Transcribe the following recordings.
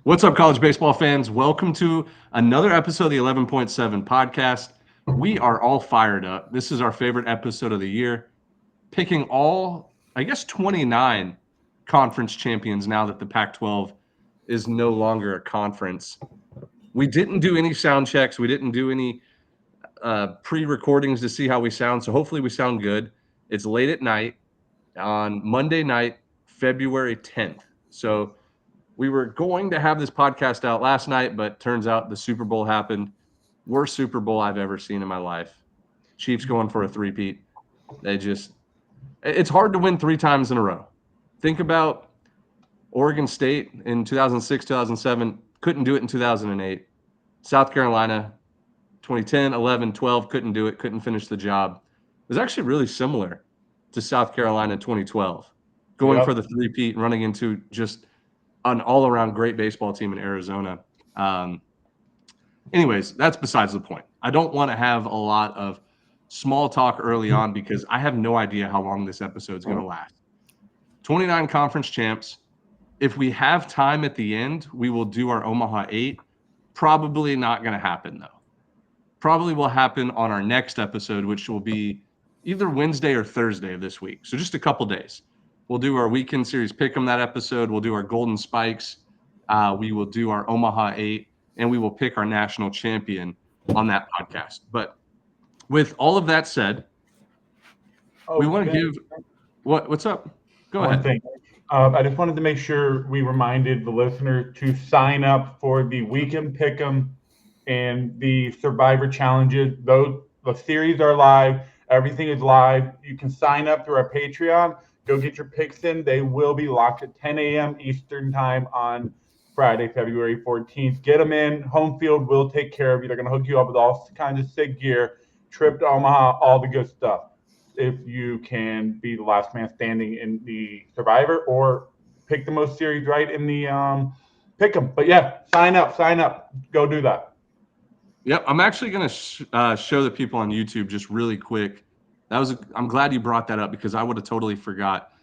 What's up, college baseball fans? Welcome to another episode of the 11.7 podcast. We are all fired up. This is our favorite episode of the year, picking all, 29 conference champions now that the Pac-12 is no longer a conference. We didn't do any sound checks. We didn't do any pre-recordings to see how we sound, so hopefully we sound good. It's late at night on Monday night, February 10th. So we were going to have this podcast out last night, but turns out the Super Bowl happened. Worst Super Bowl I've ever seen in my life. Chiefs going for a three-peat. It's hard to win 3 times in a row. Think about Oregon State in 2006, 2007, couldn't do it in 2008. South Carolina, 2010, 11, 12, couldn't do it, couldn't finish the job. It was actually really similar to South Carolina 2012, going for the three-peat and running into just an all-around great baseball team in Arizona. Anyways, that's besides the point. I don't want to have a lot of small talk early on because I have no idea how long this episode is going to last. 29 conference champs. If we have time at the end, we will do our Omaha 8. Probably not going to happen, though. Probably will happen on our next episode, which will be either Wednesday or Thursday of this week. So just a couple days. We'll do our weekend series pick'em that episode. We'll do our Golden Spikes. We will do our Omaha 8, and we will pick our national champion on that podcast. But with all of that said, we want to give what's up? Go ahead. Thing. I just wanted to make sure we reminded the listeners to sign up for the weekend pick'em and the Survivor challenges. The series are live. Everything is live. You can sign up through our Patreon. Go get your picks in. They will be locked at 10 a.m. Eastern time on Friday, February 14th. Get them in. Home field will take care of you. They're going to hook you up with all kinds of sick gear, trip to Omaha, all the good stuff. If you can be the last man standing in the Survivor or pick the most series right in the pick 'em. But yeah, sign up. Go do that. Yep, I'm actually going to show the people on YouTube just really quick. I'm glad you brought that up because I would have totally forgot.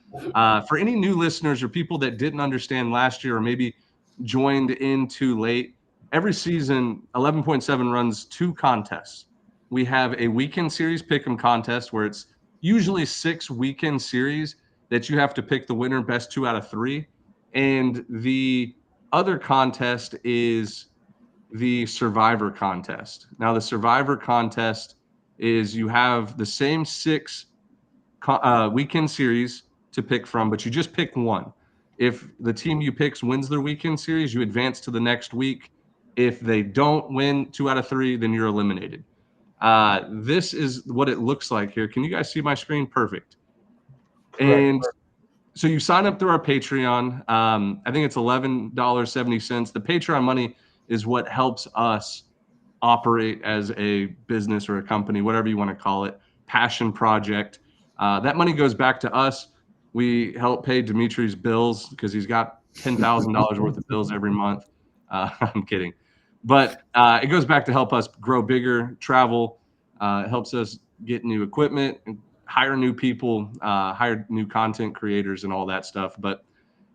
For any new listeners or people that didn't understand last year or maybe joined in too late, every season 11.7 runs 2 contests. We have a weekend series pick'em contest where it's usually 6 weekend series that you have to pick the winner, best 2 out of 3. And the other contest is the Survivor contest. Now, the Survivor contest is you have the same 6 weekend series to pick from, but you just pick one. If the team you pick wins their weekend series, you advance to the next week. If they don't win 2 out of 3, then you're eliminated. This is what it looks like here. Can you guys see my screen? Perfect. And so you sign up through our Patreon. I think it's $11.70. The Patreon money is what helps us operate as a business or a company, whatever you want to call it, passion project. That money goes back to us. We help pay Dimitri's bills because he's got $10,000 worth of bills every month. I'm kidding. But it goes back to help us grow bigger, travel. It helps us get new equipment, hire new people, hire new content creators and all that stuff. But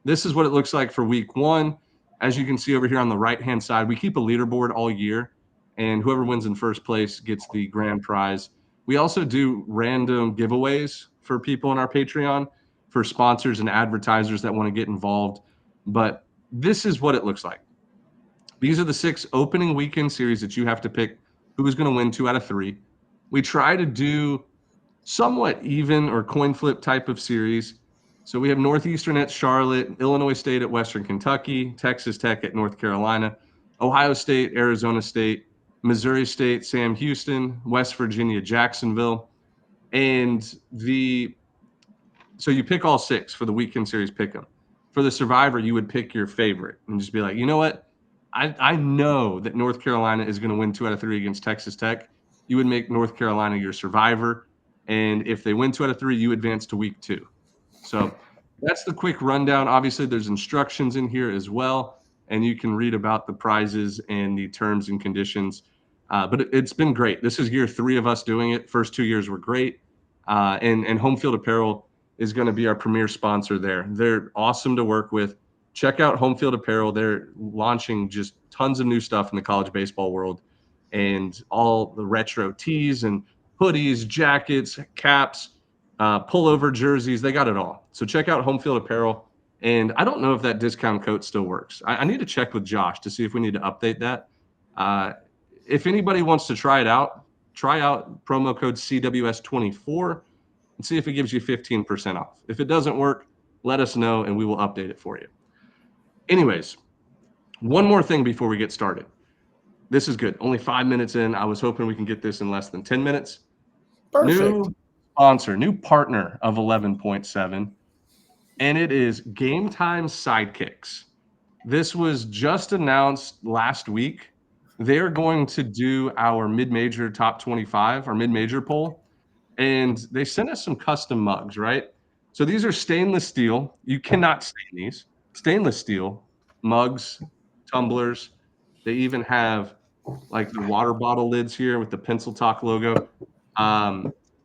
this is what it looks like for week 1. As you can see over here on the right-hand side, we keep a leaderboard all year, and whoever wins in first place gets the grand prize. We also do random giveaways for people on our Patreon, for sponsors and advertisers that want to get involved. But this is what it looks like. These are the 6 opening weekend series that you have to pick who's going to win 2 out of 3. We try to do somewhat even or coin flip type of series. So we have Northeastern at Charlotte, Illinois State at Western Kentucky, Texas Tech at North Carolina, Ohio State, Arizona State, Missouri State, Sam Houston, West Virginia, Jacksonville. And so you pick all 6 for the weekend series pick'em. For the Survivor, you would pick your favorite and just be like, you know what? I know that North Carolina is going to win 2 out of 3 against Texas Tech. You would make North Carolina your Survivor. And if they win 2 out of 3, you advance to week 2. So that's the quick rundown. Obviously, there's instructions in here as well, and you can read about the prizes and the terms and conditions. But it's been great. This is year 3 of us doing it. First 2 years were great. And Home Field Apparel is going to be our premier sponsor there. They're awesome to work with. check out Home Field Apparel. They're launching just tons of new stuff in the college baseball world, and all the retro tees and hoodies, jackets, caps, pullover jerseys. They got it all. So check out Home Field Apparel. And I don't know if that discount code still works. I need to check with Josh to see if we need to update that. If anybody wants to try out promo code CWS24 and see if it gives you 15% off. If it doesn't work, let us know and we will update it for you. Anyways, one more thing before we get started. This is good. Only 5 minutes in. I was hoping we can get this in less than 10 minutes. Perfect. New sponsor, new partner of 11.7, and it is Game Time Sidekicks. This was just announced last week. They're going to do our mid-major top 25, our mid-major poll, and they sent us some custom mugs, right? So these are stainless steel. You cannot stain these. Stainless steel mugs, tumblers. They even have like the water bottle lids here with the Pencil Talk logo.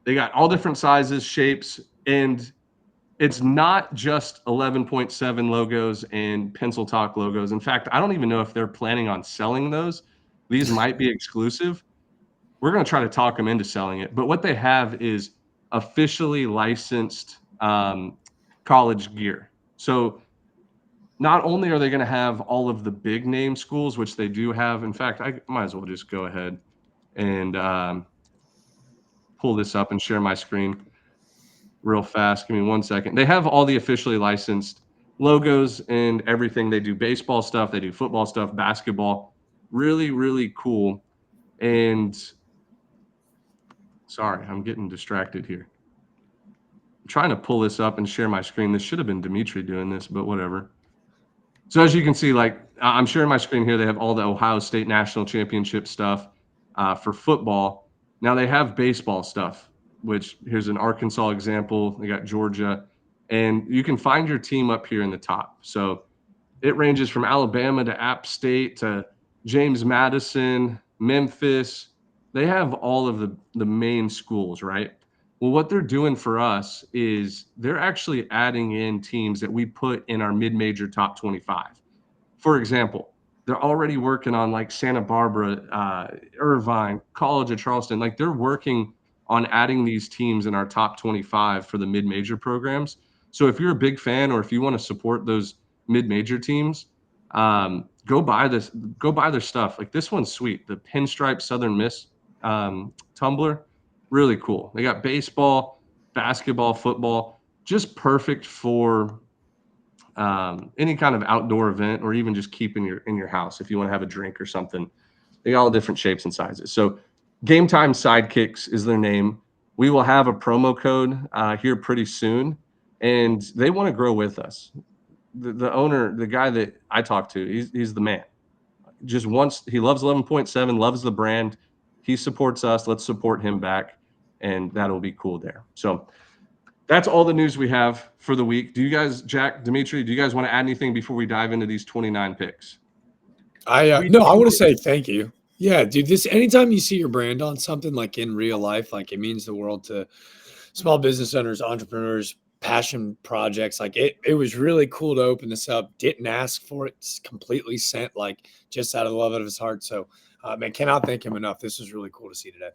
They got all different sizes, shapes, and it's not just 11.7 logos and Pencil Talk logos. In fact, I don't even know if they're planning on selling those. These might be exclusive. We're going to try to talk them into selling it. But what they have is officially licensed college gear. So not only are they going to have all of the big name schools, which they do have. In fact, I might as well just go ahead and pull this up and share my screen real fast. Give me 1 second. They have all the officially licensed logos and everything. They do baseball stuff. They do football stuff, basketball. Really, really cool. And sorry, I'm getting distracted here. I'm trying to pull this up and share my screen. This should have been Dimitri doing this, but whatever. So as you can see, like I'm sharing my screen here. They have all the Ohio State National Championship stuff for football. Now they have baseball stuff, which here's an Arkansas example. They got Georgia, and you can find your team up here in the top. So it ranges from Alabama to App State to James Madison, Memphis. They have all of the main schools, right? Well, what they're doing for us is they're actually adding in teams that we put in our mid-major top 25. For example, they're already working on like Santa Barbara, Irvine, College of Charleston. Like they're working on adding these teams in our top 25 for the mid-major programs. So if you're a big fan or if you want to support those mid-major teams, go buy their stuff. Like this one's sweet. The Pinstripe Southern Miss tumbler, really cool. They got baseball, basketball, football, just perfect for any kind of outdoor event or even just keep in your house if you want to have a drink or something. They got all different shapes and sizes. So Game Time Sidekicks is their name. We will have a promo code here pretty soon, and they want to grow with us. The owner, the guy that I talked to, he's the man. Just once, he loves 11.7, loves the brand. He supports us. Let's support him back, and that'll be cool there. So that's all the news we have for the week. Do you guys, Jack, Dimitri, do you guys want to add anything before we dive into these 29 picks? I want to say thank you. Yeah, dude, this anytime you see your brand on something like in real life, like it means the world to small business owners, entrepreneurs, passion projects. Like it was really cool to open this up. Didn't ask for it. It's completely sent like just out of the love of his heart. So man, cannot thank him enough. This was really cool to see today.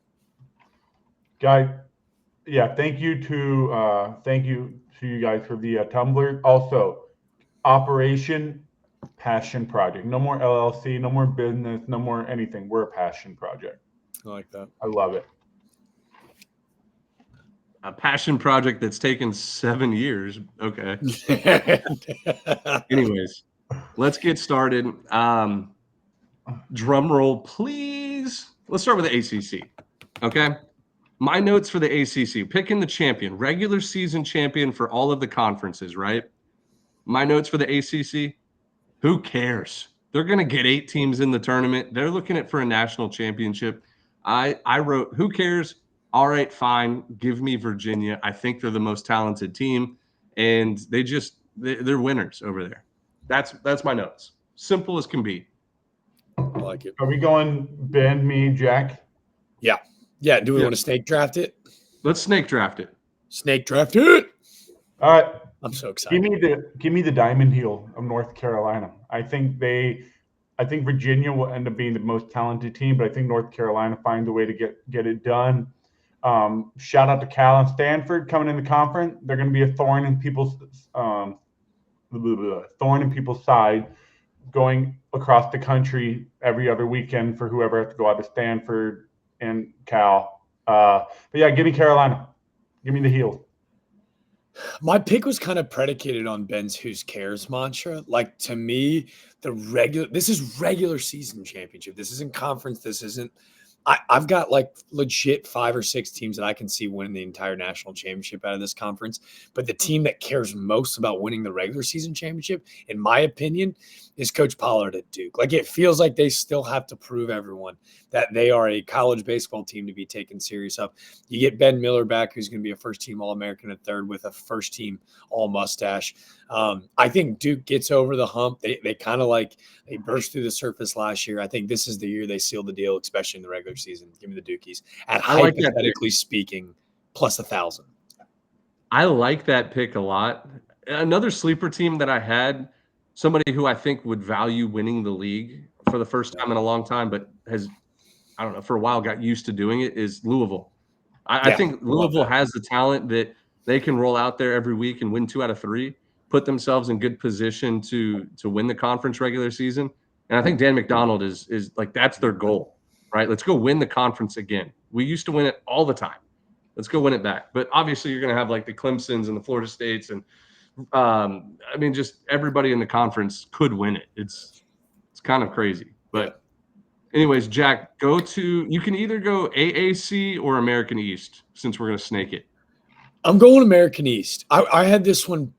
Guy, yeah, thank you to you guys for the tumbler. Also, Operation Passion Project. No more LLC, no more business, no more anything. We're a passion project. I like that. I love it. A passion project that's taken 7 years. Okay. Anyways, let's get started. Drum roll, please. Let's start with the ACC. Okay. My notes for the ACC, picking the champion, regular season champion for all of the conferences, right? My notes for the ACC, who cares? They're going to get 8 teams in the tournament. They're looking at for a national championship. I wrote, who cares? All right, fine. Give me Virginia. I think they're the most talented team, and they're winners over there. That's my notes. Simple as can be. I like it. Are we going Ben, me, Jack? Yeah. Yeah. Do we want to snake draft it? Let's snake draft it. Snake draft it. All right. I'm so excited. Give me the Diamond Heel of North Carolina. I think Virginia will end up being the most talented team, but I think North Carolina finds a way to get it done. Shout out to Cal and Stanford coming in the conference. They're going to be a thorn in people's side, going across the country every other weekend for whoever has to go out to Stanford and Cal. But yeah, give me Carolina. Give me the Heels. My pick was kind of predicated on Ben's "Who's Cares" mantra. Like, to me, this is regular season championship. This isn't conference. This isn't. I've got like legit 5 or 6 teams that I can see winning the entire national championship out of this conference. But the team that cares most about winning the regular season championship, in my opinion, is Coach Pollard at Duke. Like, it feels like they still have to prove everyone that they are a college baseball team to be taken serious of. You get Ben Miller back, who's going to be a first-team All-American at third with a first-team All-Mustache. I think Duke gets over the hump. They kind of they burst through the surface last year. I think this is the year they seal the deal, especially in the regular season. Give me the Dukies. At hypothetically speaking, plus 1,000. I like that pick a lot. Another sleeper team that I had, somebody who I think would value winning the league for the first time in a long time, but has, I don't know, for a while got used to doing it, is Louisville. I think Louisville has the talent that they can roll out there every week and win 2 out of 3, put themselves in good position to win the conference regular season. And I think Dan McDonald is like, that's their goal, right? Let's go win the conference again. We used to win it all the time. Let's go win it back. But obviously you're going to have like the Clemsons and the Florida States and just everybody in the conference could win it. It's kind of crazy. But anyways, Jack, you can either go AAC or American East, since we're going to snake it. I'm going American East. I had this one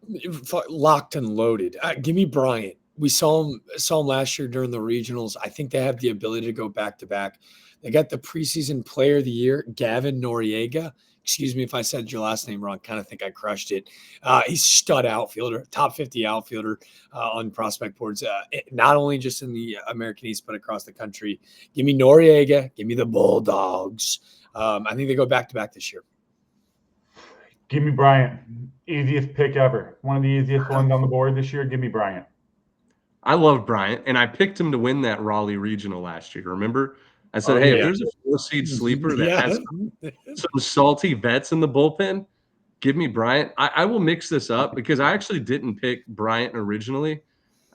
locked and loaded. Give me Bryant. We saw him last year during the regionals. I think they have the ability to go back-to-back. They got the preseason player of the year, Gavin Noriega. Excuse me if I said your last name wrong. Kind of think I crushed it. He's stud outfielder, top 50 outfielder on prospect boards, not only just in the American East, but across the country. Give me Noriega. Give me the Bulldogs. I think they go back-to-back this year. Give me Bryant. Easiest pick ever. One of the easiest ones on the board this year. Give me Bryant. I love Bryant, and I picked him to win that Raleigh regional last year. Remember? I said, if there's a 4-seed sleeper that has some salty vets in the bullpen, give me Bryant. I will mix this up because I actually didn't pick Bryant originally.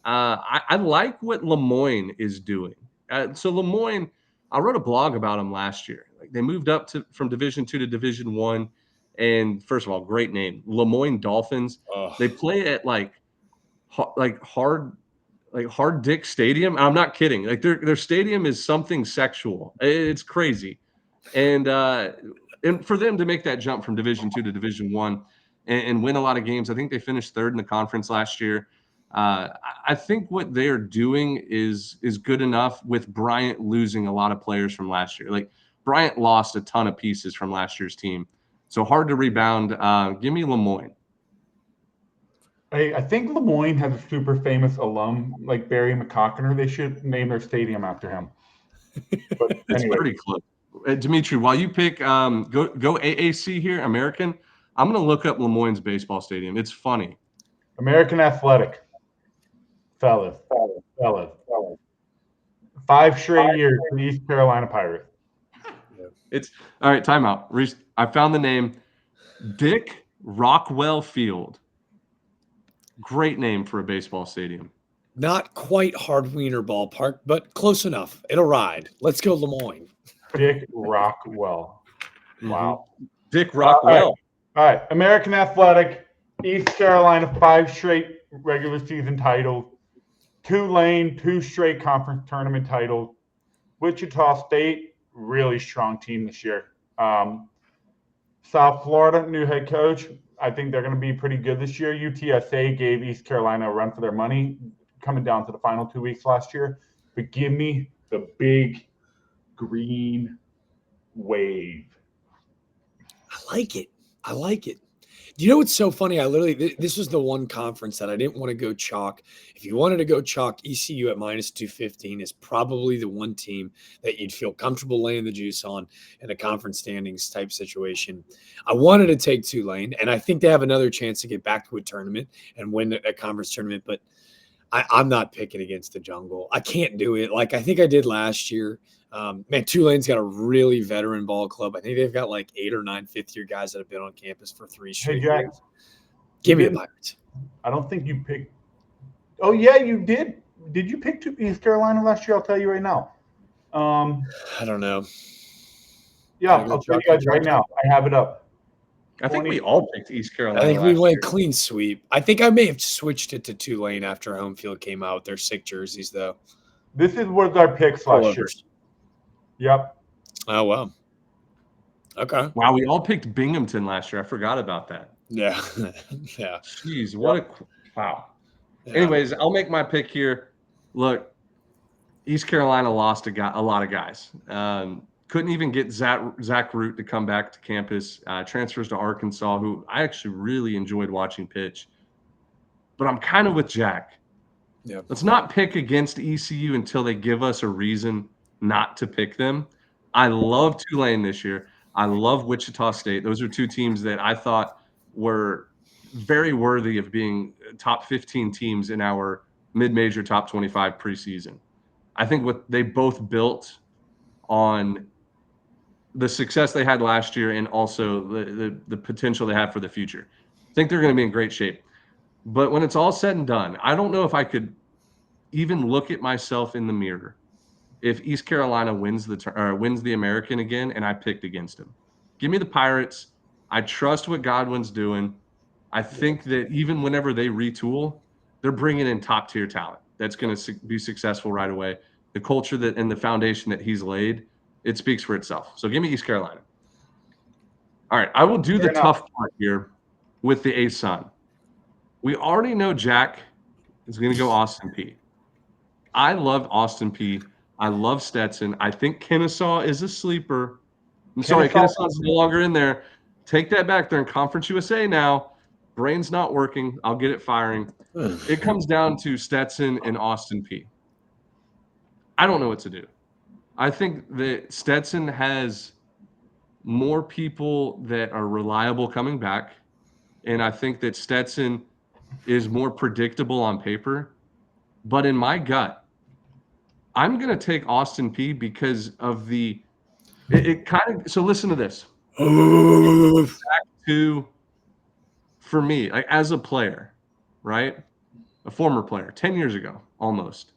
I like what Lemoyne is doing. So Lemoyne, I wrote a blog about them last year. Like, they moved up from Division II to Division I. And first of all, great name, Lemoyne Dolphins. They play at Hard Dick Stadium. I'm not kidding. Like, their stadium is something sexual. It's crazy, and for them to make that jump from Division II to Division I and win a lot of games, I think they finished 3rd in the conference last year. I think what they are doing is good enough with Bryant losing a lot of players from last year. Like, Bryant lost a ton of pieces from last year's team. So hard to rebound. Give me Lemoyne. I think Lemoyne has a super famous alum like Barry McCockiner. They should name their stadium after him. But it's anyway. Pretty close. Dimitri, while you pick go AAC here, American, I'm going to look up Lemoyne's baseball stadium. It's funny. American Athletic. Fellas. 5 straight years for the East Carolina Pirates. It's all right. Timeout. I found the name. Dick Rockwell Field. Great name for a baseball stadium. Not quite Hardwiener Ballpark, but close enough. It'll ride. Let's go Lemoyne. Dick Rockwell. Wow. Dick Rockwell. All right. American Athletic, East Carolina, 5 straight regular season titles. Tulane, 2 straight conference tournament titles. Wichita State, really strong team this year. South Florida, new head coach. I think they're going to be pretty good this year. UTSA gave East Carolina a run for their money coming down to the final 2 weeks last year. But give me the big green wave. I like it. You know what's so funny? I literally this was the one conference that I didn't want to go chalk. If you wanted to go chalk, ECU at minus 215 is probably the one team that you'd feel comfortable laying the juice on in a conference standings type situation. I wanted to take Tulane, and I think they have another chance to get back to a tournament and win a conference tournament, but I'm not picking against the Jungle. I can't do it like I think I did last year. Man, Tulane's got a really veteran ball club. I think they've got like 8 or 9 fifth-year guys that have been on campus for 3 straight years. Give me the Pirates. I don't think you picked. Oh, yeah, you did. Did you pick East Carolina last year? I'll tell you right now. I don't know. Yeah, I'll tell you guys right now. I have it up. I think we all picked East Carolina. I think we went clean sweep. I think I may have switched it to Tulane after home field came out with their sick jerseys, though. This was our picks last year. Yep. Oh, wow. Okay. Wow, we all picked Binghamton last year. I forgot about that. Yeah. Yeah. Jeez, what a wow. Yeah. Anyways, I'll make my pick here. Look, East Carolina lost a lot of guys. Couldn't even get Zach Root to come back to campus. Transfers to Arkansas, who I actually really enjoyed watching pitch. But I'm kind of with Jack. Yeah. Let's not pick against ECU until they give us a reason not to pick them. I love Tulane this year. I love Wichita State. Those are 2 teams that I thought were very worthy of being top 15 teams in our mid-major top 25 preseason. I think what they both built on the success they had last year and also the potential they have for the future. I think they're going to be in great shape. But when it's all said and done, I don't know if I could even look at myself in the mirror if East Carolina wins the American again and I picked against him. Give me the Pirates. I trust what Godwin's doing. I think that even whenever they retool, they're bringing in top-tier talent that's going to be successful right away. The culture and the foundation that he's laid, it speaks for itself. So give me East Carolina. All right, I will do the tough part here with the ASUN. We already know Jack is going to go Austin Peay. I love Austin Peay. I love Stetson. I think Kennesaw is a sleeper. I'm sorry, Kennesaw's no longer in there. Take that back. They're in Conference USA now. Brain's not working. I'll get it firing. It comes down to Stetson and Austin Peay. I don't know what to do. I think that Stetson has more people that are reliable coming back, and I think that Stetson is more predictable on paper. But in my gut, I'm going to take Austin Peay because of it kind of – so listen to this. For me, like as a player, right, a former player, 10 years ago almost,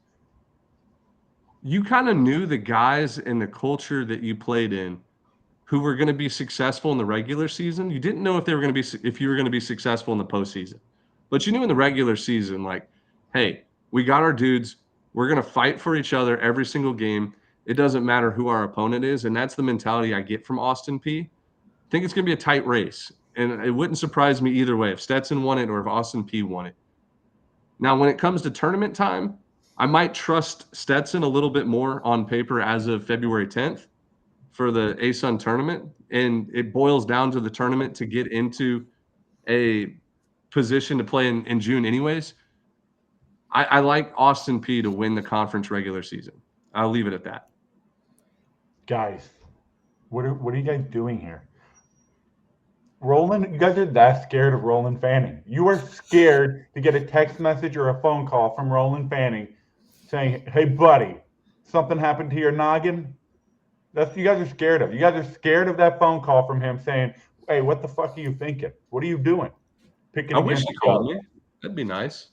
you kind of knew the guys and the culture that you played in who were going to be successful in the regular season. You didn't know if you were going to be successful in the postseason, but you knew in the regular season, like, hey, we got our dudes. We're going to fight for each other every single game. It doesn't matter who our opponent is, and that's the mentality I get from Austin Peay. I think it's going to be a tight race, and it wouldn't surprise me either way if Stetson won it or if Austin Peay won it. Now, when it comes to tournament time, I might trust Stetson a little bit more on paper as of February 10th for the ASUN tournament, and it boils down to the tournament to get into a position to play in June anyways. I like Austin Peay to win the conference regular season. I'll leave it at that. Guys, what are you guys doing here? Roland, you guys are that scared of Roland Fanning. You are scared to get a text message or a phone call from Roland Fanning saying, hey, buddy, something happened to your noggin? That's what you guys are scared of. You guys are scared of that phone call from him saying, hey, what the fuck are you thinking? What are you doing? I wish he called me. That'd be nice.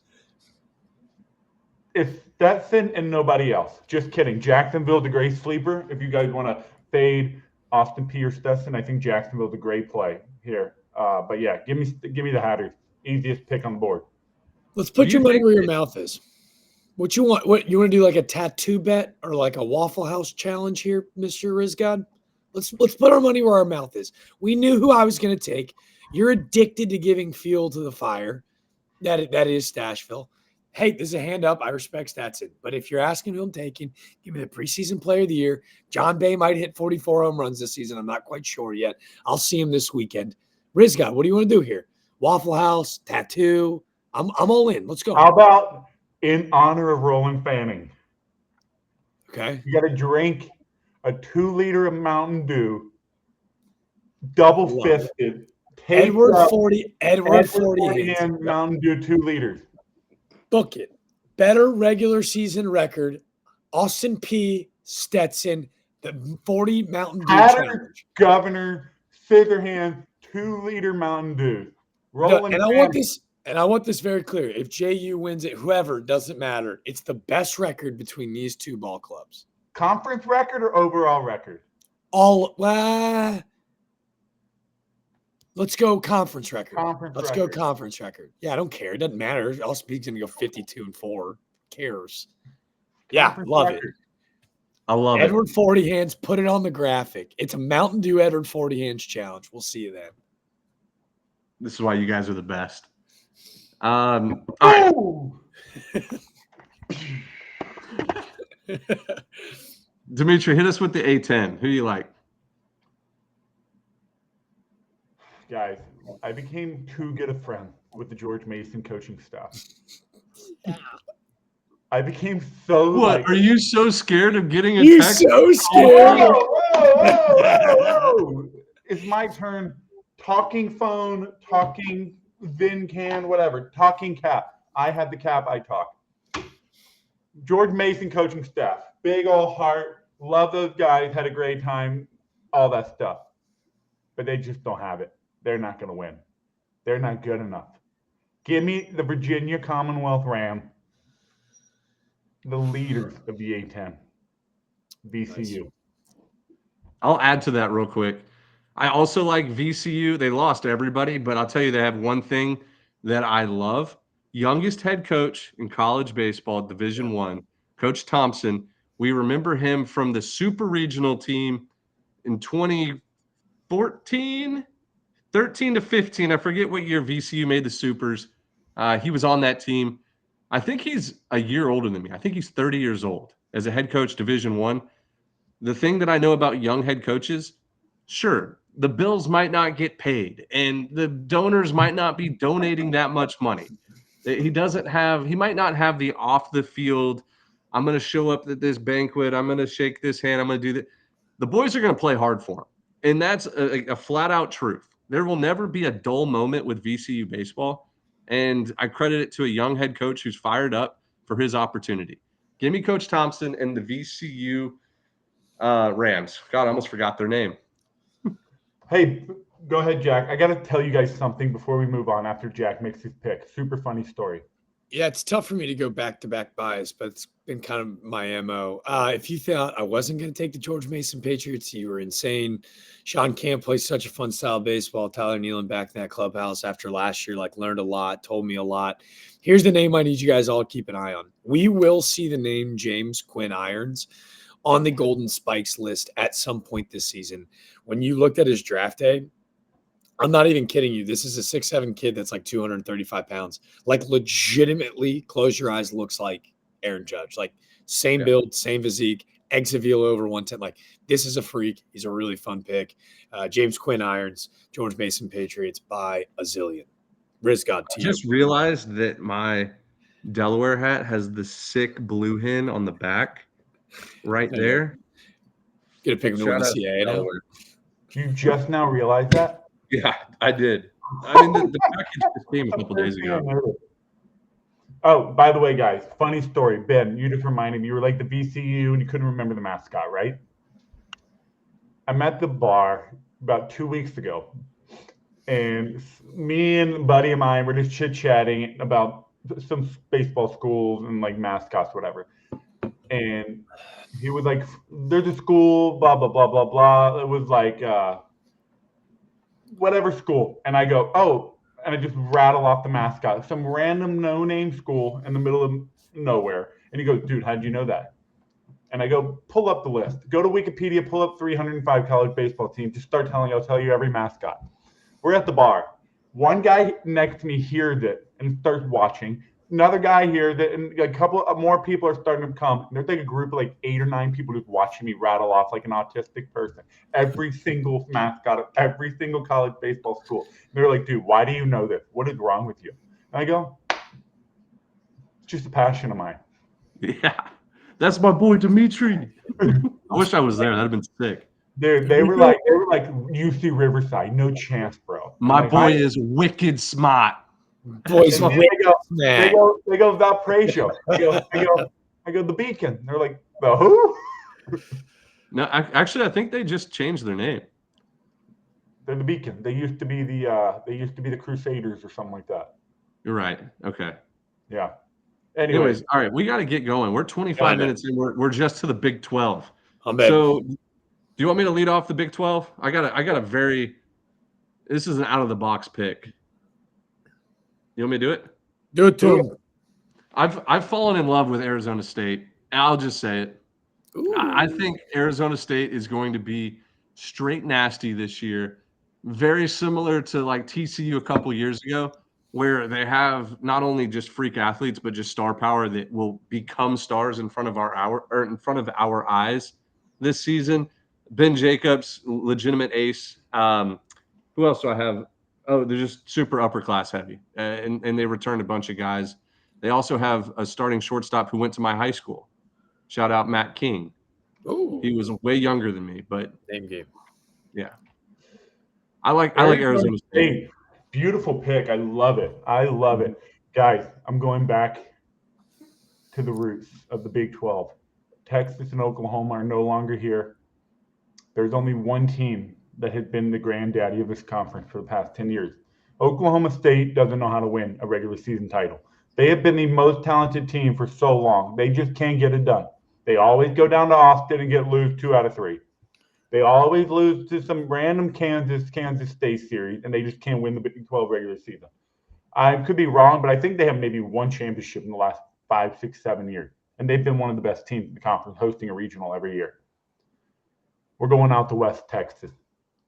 It's Stetson and nobody else. Just kidding. Jacksonville's a great sleeper. If you guys want to fade Austin Peay or Stetson, I think Jacksonville's a great play here. But yeah, give me the Hatters. Easiest pick on the board. Let's put your money where your mouth is. What you want? What you want to do? Like a tattoo bet or like a Waffle House challenge here, Mr. Rizgod? Let's put our money where our mouth is. We knew who I was going to take. You're addicted to giving fuel to the fire. That is Stashville. Hey, there's a hand up. I respect Stetson. But if you're asking who I'm taking, give me the preseason player of the year. John Bay might hit 44 home runs this season. I'm not quite sure yet. I'll see him this weekend. Rizgod, what do you want to do here? Waffle House, tattoo. I'm all in. Let's go. How about in honor of Roland Fanning? Okay. You got to drink a 2-liter of Mountain Dew, double fisted. Edward 40 hands. And Mountain Dew 2 liters. Book it. Better regular season record. Austin P. Stetson, the 40 Mountain Dew challenge. Governor, Scissorhands, 2-liter Mountain Dew. I want this very clear. If JU wins it, whoever, doesn't matter. It's the best record between these two ball clubs. Conference record or overall record? Let's go conference record. Let's go conference record. Yeah, I don't care. It doesn't matter. Austin Pe's gonna go 52-4. Cares? Yeah, love it. I love it. Edward 40 hands. Put it on the graphic. It's a Mountain Dew Edward 40 hands challenge. We'll see you then. This is why you guys are the best. All right. Dimitri, hit us with the A10. Who do you like? Guys, I became too good a friend with the George Mason coaching staff. Yeah. I became so. What? Are you so scared of getting a You're text? so scared. Whoa. It's my turn. Talking phone, talking Vin can, whatever. Talking cap. I had the cap. I talk. George Mason coaching staff. Big old heart. Love those guys. Had a great time. All that stuff. But they just don't have it. They're not going to win. They're not good enough. Give me the Virginia Commonwealth Ram. The leaders of the A10. VCU. Nice. I'll add to that real quick. I also like VCU. They lost everybody, but I'll tell you, they have one thing that I love. Youngest head coach in college baseball, Division I, Coach Thompson. We remember him from the super regional team in 2014, 13 to 15. I forget what year VCU made the supers. He was on that team. I think he's a year older than me. I think he's 30 years old as a head coach, Division I. The thing that I know about young head coaches, sure, the bills might not get paid and the donors might not be donating that much money. He might not have the off the field, I'm going to show up at this banquet, I'm going to shake this hand, I'm going to do that. The boys are going to play hard for him. And that's a flat out truth. There will never be a dull moment with VCU baseball. And I credit it to a young head coach who's fired up for his opportunity. Give me Coach Thompson and the VCU Rams. God, I almost forgot their name. Hey, go ahead, Jack. I got to tell you guys something before we move on after Jack makes his pick. Super funny story. Yeah, it's tough for me to go back-to-back bias, but it's been kind of my MO. If you thought I wasn't going to take the George Mason Patriots, you were insane. Sean Camp plays such a fun style of baseball. Tyler Nealon back in that clubhouse after last year, learned a lot, told me a lot. Here's the name I need you guys all to keep an eye on. We will see the name James Quinn Irons on the Golden Spikes list at some point this season. When you looked at his draft day, I'm not even kidding you. This is a 6'7" kid that's 235 pounds. Legitimately, close your eyes, looks like Aaron Judge. Same build, same physique, exit velo over 110. This is a freak. He's a really fun pick. James Quinn Irons, George Mason Patriots by a zillion. Riz God to you. I just realized that my Delaware hat has the sick blue hen on the back right there. Get a pick him to win the CAA now. You just now realized that? Yeah, I did. I mean, the package just came a couple days ago. Oh, by the way, guys, funny story. Ben, you just reminded me, you were like the VCU and you couldn't remember the mascot, right? I'm at the bar about 2 weeks ago, and me and a buddy of mine were just chit-chatting about some baseball schools and mascots, whatever. And he was like, there's a school, blah, blah, blah, blah, blah. It was whatever school. And I go, oh, and I just rattle off the mascot. Some random no-name school in the middle of nowhere. And he goes, dude, how'd you know that? And I go, pull up the list. Go to Wikipedia, pull up 305 college baseball teams. Just start telling you, I'll tell you every mascot. We're at the bar. One guy next to me hears it and starts watching. another guy here that and a couple of more people are starting to come. There's like a group of like 8 or 9 people just watching me rattle off like an autistic person. Every single mascot of every single college baseball school. And they're like, dude, why do you know this? What is wrong with you? And I go, it's just a passion of mine. Yeah. That's my boy Dimitri. I wish I was there. That'd have been sick. Dude, they were like UC Riverside, no chance, bro. My like, boy is wicked smart. Boys, they go Valparaiso. I go the Beacon. They're like, the who? No, I think they just changed their name. They're the Beacon. They used to be the Crusaders or something like that. You're right. Okay. Yeah. Anyways, all right, we got to get going. We're 25 minutes in. We're just to the Big 12. So, do you want me to lead off the Big 12? I got a very. This is an out of the box pick. You want me to do it? Do it to him. I've fallen in love with Arizona State. I'll just say it. I think Arizona State is going to be straight nasty this year. Very similar to like TCU a couple years ago, where they have not only just freak athletes, but just star power that will become stars in front of our eyes this season. Ben Jacobs, legitimate ace. Who else do I have? Oh, they're just super upper class heavy, and they returned a bunch of guys. They also have a starting shortstop who went to my high school. Shout out Matt King. Ooh. He was way younger than me, but same game. Yeah, I like Arizona State. Beautiful pick. I love it. Guys, I'm going back to the roots of the Big 12. Texas and Oklahoma are no longer here. There's only one team that has been the granddaddy of this conference for the past 10 years. Oklahoma State doesn't know how to win a regular season title. They have been the most talented team for so long. They just can't get it done. They always go down to Austin and lose 2 out of 3. They always lose to some random Kansas State series, and they just can't win the Big 12 regular season. I could be wrong, but I think they have maybe one championship in the last 5, 6, 7 years. And they've been one of the best teams in the conference, hosting a regional every year. We're going out to West Texas.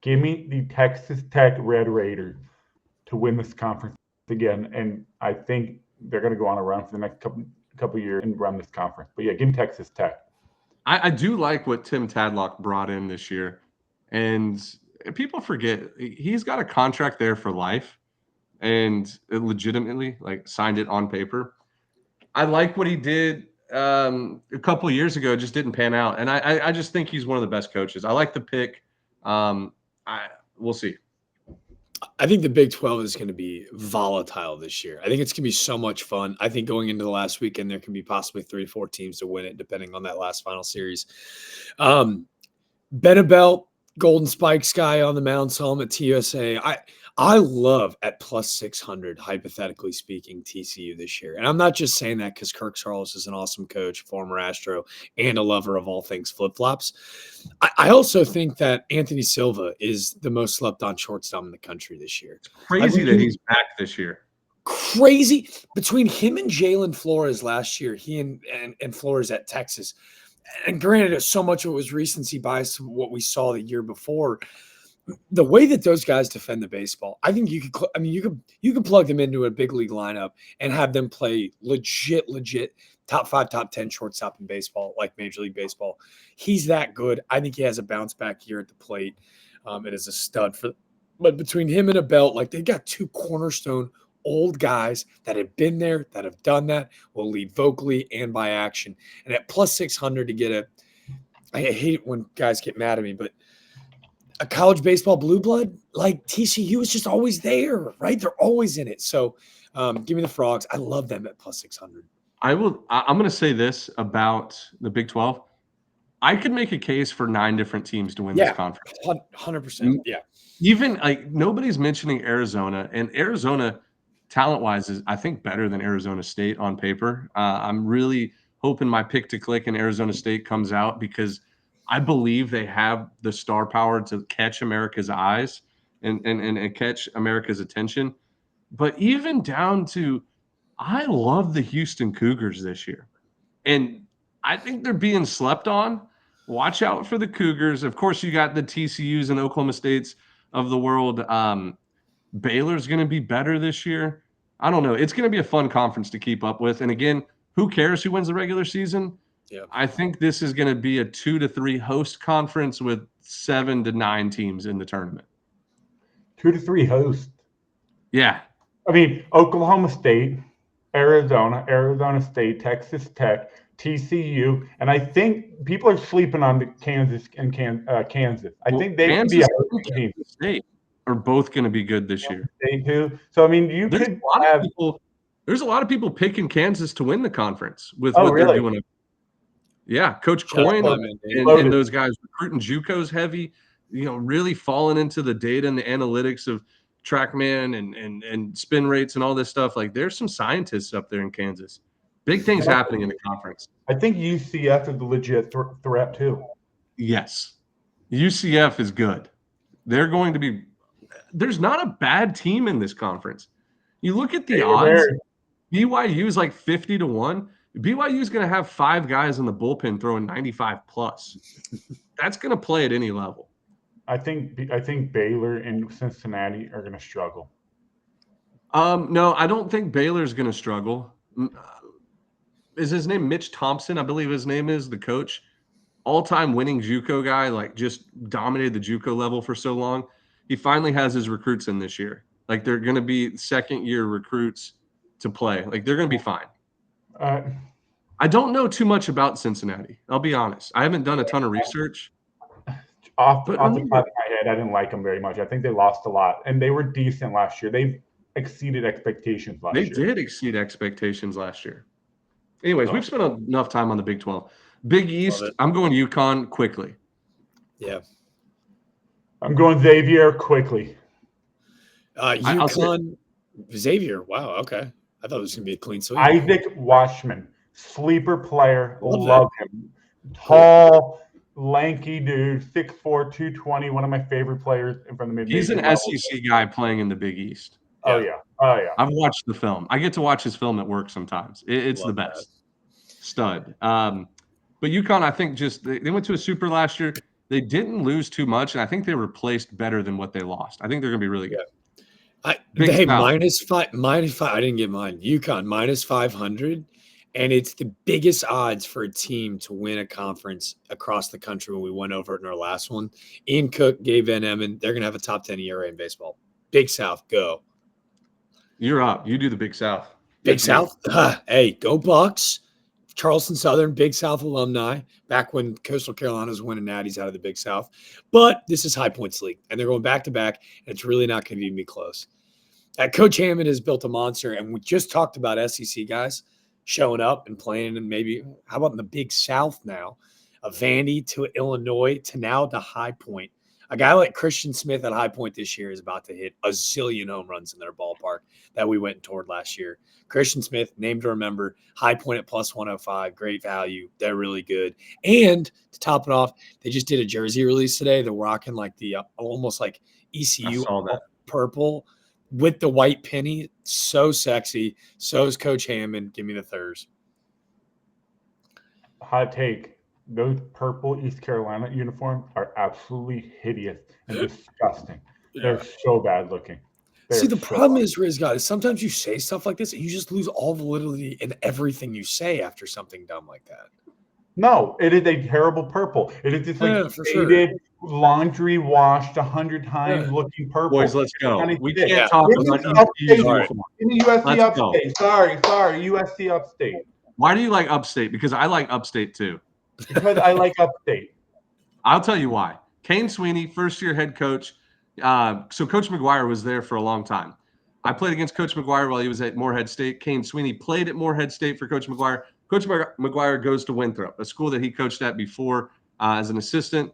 Give me the Texas Tech Red Raiders to win this conference again, and I think they're going to go on a run for the next couple of years and run this conference. But yeah, give me Texas Tech. I do like what Tim Tadlock brought in this year, and people forget he's got a contract there for life, and it legitimately signed it on paper. I like what he did a couple of years ago. It just didn't pan out, and I just think he's one of the best coaches. I like the pick. We'll see. I think the Big 12 is going to be volatile this year. I think it's going to be so much fun. I think going into the last weekend, there can be possibly 3 or 4 teams to win it, depending on that last final series. Benabelt, Golden Spikes guy on the mound, saw him at TUSA. I love at plus 600, hypothetically speaking, TCU this year. And I'm not just saying that because Kirk Saarloos is an awesome coach, former Astro, and a lover of all things flip-flops. I also think that Anthony Silva is the most slept-on shortstop in the country this year. It's crazy that he's back this year. Crazy. Between him and Jalen Flores last year, he and Flores at Texas, and granted, so much of it was recency bias to what we saw the year before. The way that those guys defend the baseball, I think you could plug them into a big league lineup and have them play legit top 5, top 10 shortstop in baseball, like Major League Baseball. He's that good. I think he has a bounce back year at the plate. It is a stud but between him and a Belt, they got 2 cornerstone old guys that have been there, that have done that, will lead vocally and by action. And at plus 600 to get I hate it when guys get mad at me, but a college baseball blue blood like TCU is just always there, right? They're always in it. So give me the Frogs. I love them at plus 600. I'm going to say this about the Big 12. I could make a case for 9 different teams to win this conference. 100%. Yeah. Even nobody's mentioning Arizona, and Arizona talent-wise is, I think, better than Arizona State on paper. I'm really hoping my pick to click in Arizona State comes out because I believe they have the star power to catch America's eyes and catch America's attention. But even down to, I love the Houston Cougars this year. And I think they're being slept on. Watch out for the Cougars. Of course, you got the TCUs and Oklahoma States of the world. Baylor's going to be better this year. I don't know. It's going to be a fun conference to keep up with. And again, who cares who wins the regular season? Yeah. I think this is going to be a 2 to 3 host conference with 7 to 9 teams in the tournament. 2 to 3 hosts. Yeah. I mean, Oklahoma State, Arizona State, Texas Tech, TCU, and I think people are sleeping on the Kansas and Kansas. I think they could be a hosting team. State are both going to be good this year. They too. So I mean, there's a lot of people picking Kansas to win the conference with Oh, what really? they're doing. Yeah, Coach Coyne and those guys recruiting JUCOs heavy, really falling into the data and the analytics of TrackMan and spin rates and all this stuff. Like, there's some scientists up there in Kansas. Big things happening in the conference. I think UCF is a legit threat too. Yes. UCF is good. They're going to be – there's not a bad team in this conference. You look at the odds, BYU is like 50 to 1. BYU is going to have 5 guys in the bullpen throwing 95 plus. That's going to play at any level. I think Baylor and Cincinnati are going to struggle. No, I don't think Baylor's going to struggle. Is his name Mitch Thompson? I believe his name is, the coach. All-time winning JUCO guy, like just dominated the JUCO level for so long. He finally has his recruits in this year. Like, they're going to be second-year recruits to play. Like, they're going to be fine. I don't know too much about Cincinnati. I'll be honest. I haven't done a ton of research. Off the top of my head, I didn't like them very much. I think they lost a lot, and they were decent last year. They've exceeded expectations last year. They did exceed expectations last year. Anyways, we've spent enough time on the Big 12. Big East, I'm going UConn quickly. Yeah. I'm going Xavier quickly. UConn, Xavier. Wow. Okay. I thought it was going to be a clean sweep. Isaac Washman, sleeper player. Love him. Tall, lanky dude, 6'4", 220, one of my favorite players from the mid. He's an SEC guy playing in the Big East. Oh, yeah. I've watched the film. I get to watch his film at work sometimes. It's the best. Stud. But UConn, I think they went to a super last year. They didn't lose too much, and I think they replaced better than what they lost. I think they're going to be really good. Minus five. I didn't get mine. UConn minus 500, and it's the biggest odds for a team to win a conference across the country when we went over it in our last one. Ian Cook, Gabe Van Emmen, they're going to have a top 10 ERA in baseball. Big South, go. You're up. You do the Big South. Big South? Hey, go Bucks. Charleston Southern, Big South alumni, back when Coastal Carolina was winning natties out of the Big South. But this is High Points League, and they're going back-to-back, and it's really not going to be close. Coach Hammond has built a monster, and we just talked about SEC guys showing up and playing, and maybe how about in the Big South now? A Vandy to Illinois to now to High Point. A guy like Christian Smith at High Point this year is about to hit a zillion home runs in their ballpark that we went toward last year. Christian Smith, name to remember, High Point at plus 105, great value. They're really good. And to top it off, they just did a jersey release today. They're rocking like the almost like ECU purple with the white penny. So sexy. So is Coach Hammond. Give me the Thurs. Hot take. Those purple East Carolina uniforms are absolutely hideous and disgusting. Yeah. They're so bad looking. See, the problem is, Riz, guys, sometimes you say stuff like this and you just lose all validity in everything you say after something dumb like that. No, it is a terrible purple. It is just like faded, laundry washed 100 times looking purple. Boys, let's go. We can't talk about USC Upstate. Sorry, USC Upstate. Why do you like Upstate? Because I like Upstate too. Because I like Upstate. I'll tell you why. Kane Sweeney, first-year head coach. So Coach McGuire was there for a long time. I played against Coach McGuire while he was at Morehead State. Kane Sweeney played at Morehead State for Coach McGuire. Coach McGuire goes to Winthrop, a school that he coached at before as an assistant.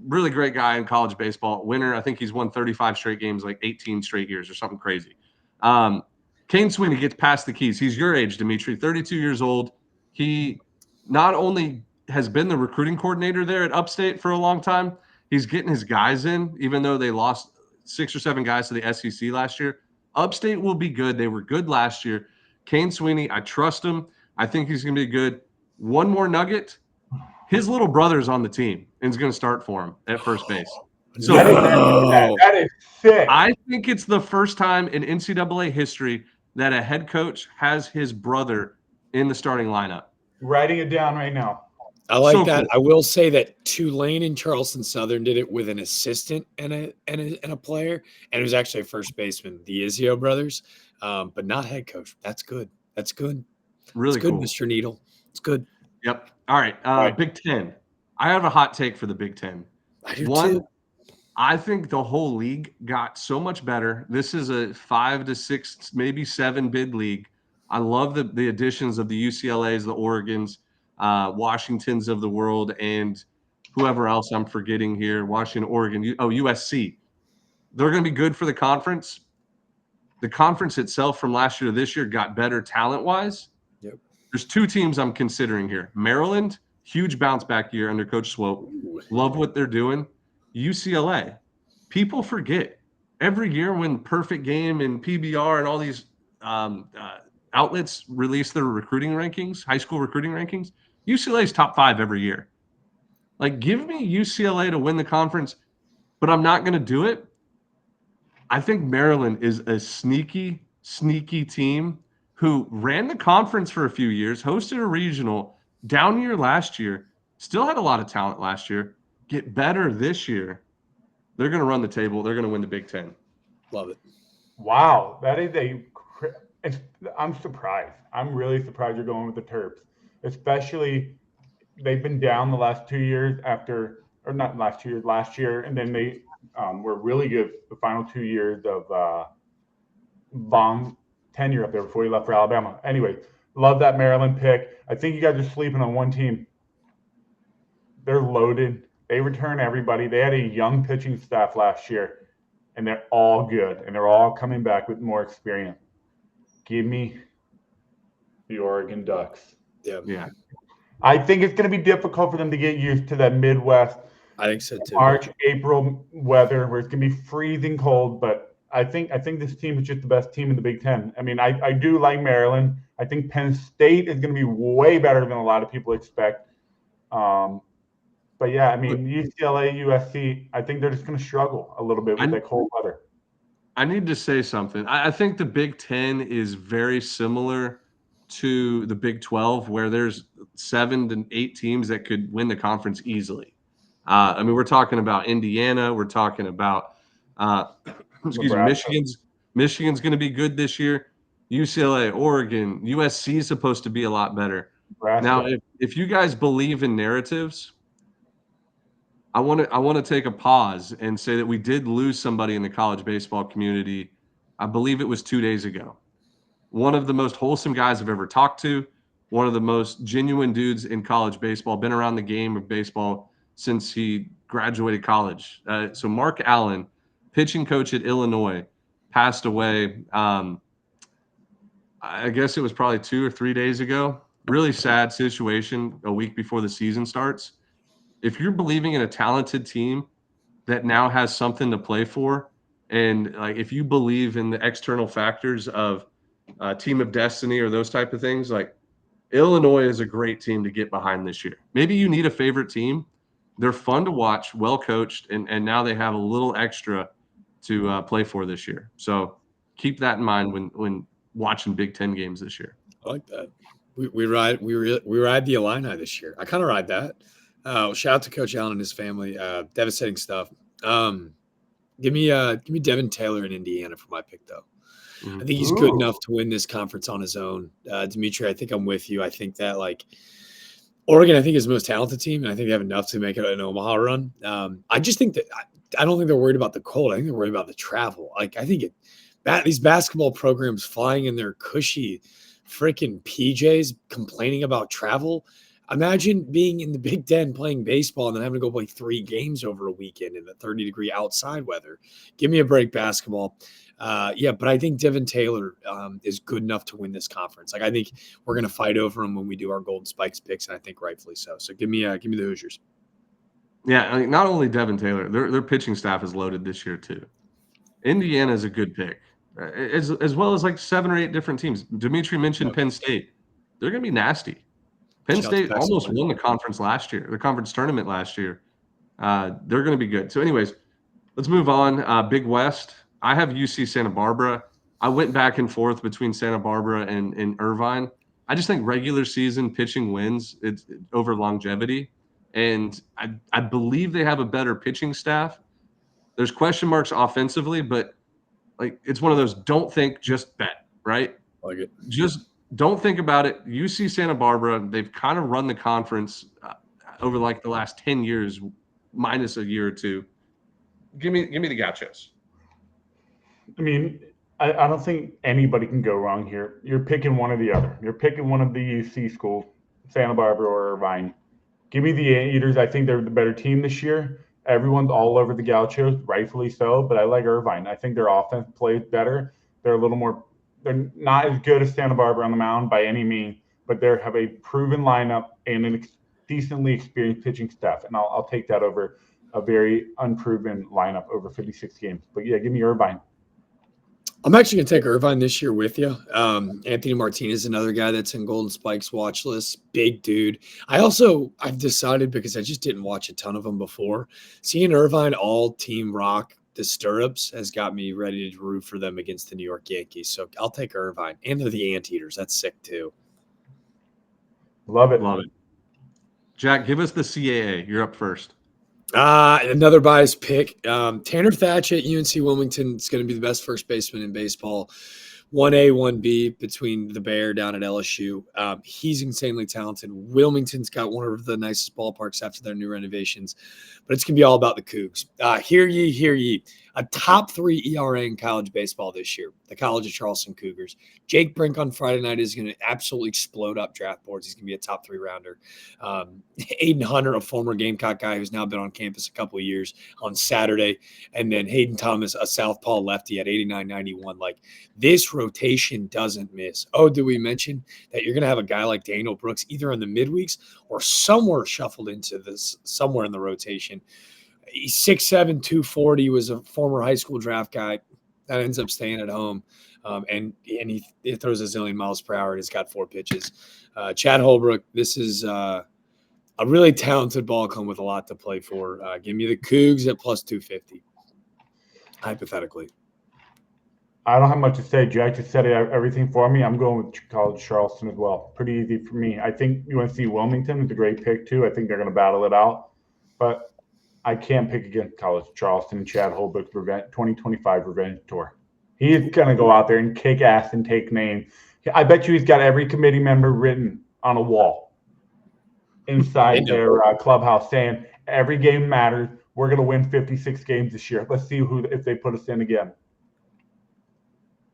Really great guy in college baseball. Winner. I think he's won 35 straight games, like 18 straight years or something crazy. Kane Sweeney gets past the keys. He's your age, Dimitri, 32 years old. He not only has been the recruiting coordinator there at Upstate for a long time, he's getting his guys in, even though they lost 6 or 7 guys to the SEC last year. Upstate will be good. They were good last year. Kane Sweeney, I trust him. I think he's going to be good. One more nugget. His little brother's on the team and is going to start for him at first base. So that is sick. I think it's the first time in NCAA history that a head coach has his brother in the starting lineup. Writing it down right now. I like So that. cool. I will say that Tulane and Charleston Southern did it with an assistant and a player, and it was actually a first baseman, the Izio brothers, but not head coach. That's good. That's good. Really It's good, cool. Mr. Needle. It's good. Yep. All right. Right. Big Ten. I have a hot take for the Big Ten. I do One, too. I think the whole league got so much better. This is a 5 to 6, maybe 7 bid league. I love the additions of the UCLAs, the Oregons, Washingtons of the world, and whoever else I'm forgetting here. Washington, Oregon, USC. They're going to be good for the conference. The conference itself from last year to this year got better talent-wise. Yep. There's 2 teams I'm considering here. Maryland, huge bounce back year under Coach Swope. Love what they're doing. UCLA. People forget every year when Perfect Game and PBR and all these outlets release their recruiting rankings, high school recruiting rankings, UCLA's top 5 every year. Like, give me UCLA to win the conference, but I'm not going to do it. I think Maryland is a sneaky team who ran the conference for a few years, hosted a regional, down year last year, still had a lot of talent last year, get better this year. They're going to run the table. They're going to win the Big Ten. Love it. Wow, that is I'm surprised. I'm really surprised you're going with the Terps, especially they've been down the last 2 years last year, and then they were really good the final 2 years of Vong's tenure up there before he left for Alabama. Anyway, love that Maryland pick. I think you guys are sleeping on one team. They're loaded. They return everybody. They had a young pitching staff last year, and they're all good, and they're all coming back with more experience. Give me the Oregon Ducks. Yeah. I think it's going to be difficult for them to get used to that Midwest I think so too. March, April weather where it's going to be freezing cold, but I think this team is just the best team in the Big Ten. I mean, I do like Maryland. I think Penn State is going to be way better than a lot of people expect. But yeah, I mean, UCLA, USC, I think they're just going to struggle a little bit with that cold weather. I need to say something. I think the Big Ten is very similar to the Big 12, where there's 7 to 8 teams that could win the conference easily. I mean, we're talking about Indiana. We're talking about, Michigan's going to be good this year. UCLA, Oregon, USC is supposed to be a lot better. Nebraska. Now, if you guys believe in narratives, I want to take a pause and say that we did lose somebody in the college baseball community. I believe it was 2 days ago. One of the most wholesome guys I've ever talked to, one of the most genuine dudes in college baseball, been around the game of baseball since he graduated college. So Mark Allen, pitching coach at Illinois, passed away. I guess it was probably 2 or 3 days ago. Really sad situation a week before the season starts. If you're believing in a talented team that now has something to play for, and like if you believe in the external factors of team of destiny or those type of things, like Illinois is a great team to get behind this year. Maybe you need a favorite team. They're fun to watch, well coached, and now they have a little extra to play for this year. So keep that in mind when watching Big Ten games this year. I like that. We ride the Illini this year. I kind of ride that. Shout out to Coach Allen and his family. Devastating stuff. Give me Devin Taylor in Indiana for my pick, though. I think he's good enough to win this conference on his own. Dimitri, I think I'm with you. I think that Oregon, I think, is the most talented team, and I think they have enough to make it an Omaha run. I just think that I don't think they're worried about the cold. I think they're worried about the travel. I think these basketball programs flying in their cushy freaking PJs complaining about travel. Imagine being in the Big Ten playing baseball and then having to go play 3 games over a weekend in the 30-degree outside weather. Give me a break, basketball. But I think Devin Taylor is good enough to win this conference. I think we're going to fight over him when we do our Golden Spikes picks, and I think rightfully so. So give me the Hoosiers. Yeah, not only Devin Taylor, their pitching staff is loaded this year too. Indiana is a good pick, as well as 7 or 8 different teams. Dimitri mentioned Penn State. They're going to be nasty. Penn State almost won the conference tournament last year. They're going to be good. So anyways, let's move on. Big West. I have UC Santa Barbara. I went back and forth between Santa Barbara and Irvine. I just think regular season pitching wins it's over longevity. And I believe they have a better pitching staff. There's question marks offensively, but like it's one of those don't think, just bet, right? Like it. Just don't think about it. UC Santa Barbara, they've kind of run the conference over like the last 10 years, minus a year or two. Give me the Gauchos. I mean, I don't think anybody can go wrong here. You're picking one or the other. You're picking one of the UC schools, Santa Barbara or Irvine. Give me the Anteaters. I think they're the better team this year. Everyone's all over the Gauchos, rightfully so, but I like Irvine. I think their offense plays better. They're a little more – they're not as good as Santa Barbara on the mound by any means, but they have a proven lineup and a decently experienced pitching staff, and I'll take that over a very unproven lineup over 56 games. But, yeah, give me Irvine. I'm actually going to take Irvine this year with you. Anthony Martinez, another guy that's in Golden Spike's watch list. Big dude. I've decided because I just didn't watch a ton of them before. Seeing Irvine all team rock the stirrups has got me ready to root for them against the New York Yankees. So I'll take Irvine. And they're the Anteaters. That's sick too. Love it. Love it. Jack, give us the CAA. You're up first. Another biased pick. Tanner Thatch at UNC Wilmington is going to be the best first baseman in baseball. 1A, 1B between the Bear down at LSU. He's insanely talented. Wilmington's got one of the nicest ballparks after their new renovations, but it's going to be all about the Cougs. Hear ye. A top 3 ERA in college baseball this year, the College of Charleston Cougars. Jake Brink on Friday night is going to absolutely explode up draft boards. He's going to be a top 3 rounder. Aiden Hunter, a former Gamecock guy who's now been on campus a couple of years, on Saturday. And then Hayden Thomas, a southpaw lefty at 89-91. Like, this rotation doesn't miss. Oh, did we mention that you're going to have a guy like Daniel Brooks either in the midweeks or somewhere shuffled into this, somewhere in the rotation? He's 6'7", 240, was a former high school draft guy that ends up staying at home. And he throws a zillion miles per hour and he's got 4 pitches. Chad Holbrook, this is a really talented ball club with a lot to play for. Give me the Cougs at plus 250, hypothetically. I don't have much to say. Jack just said everything for me. I'm going with College Charleston as well. Pretty easy for me. I think UNC Wilmington is a great pick too. I think they're going to battle it out. But I can't pick against College Charleston and Chad Holbrook's 2025 revenge tour. He's going to go out there and kick ass and take names. I bet you he's got every committee member written on a wall inside their clubhouse saying, every game matters. We're going to win 56 games this year. Let's see if they put us in again.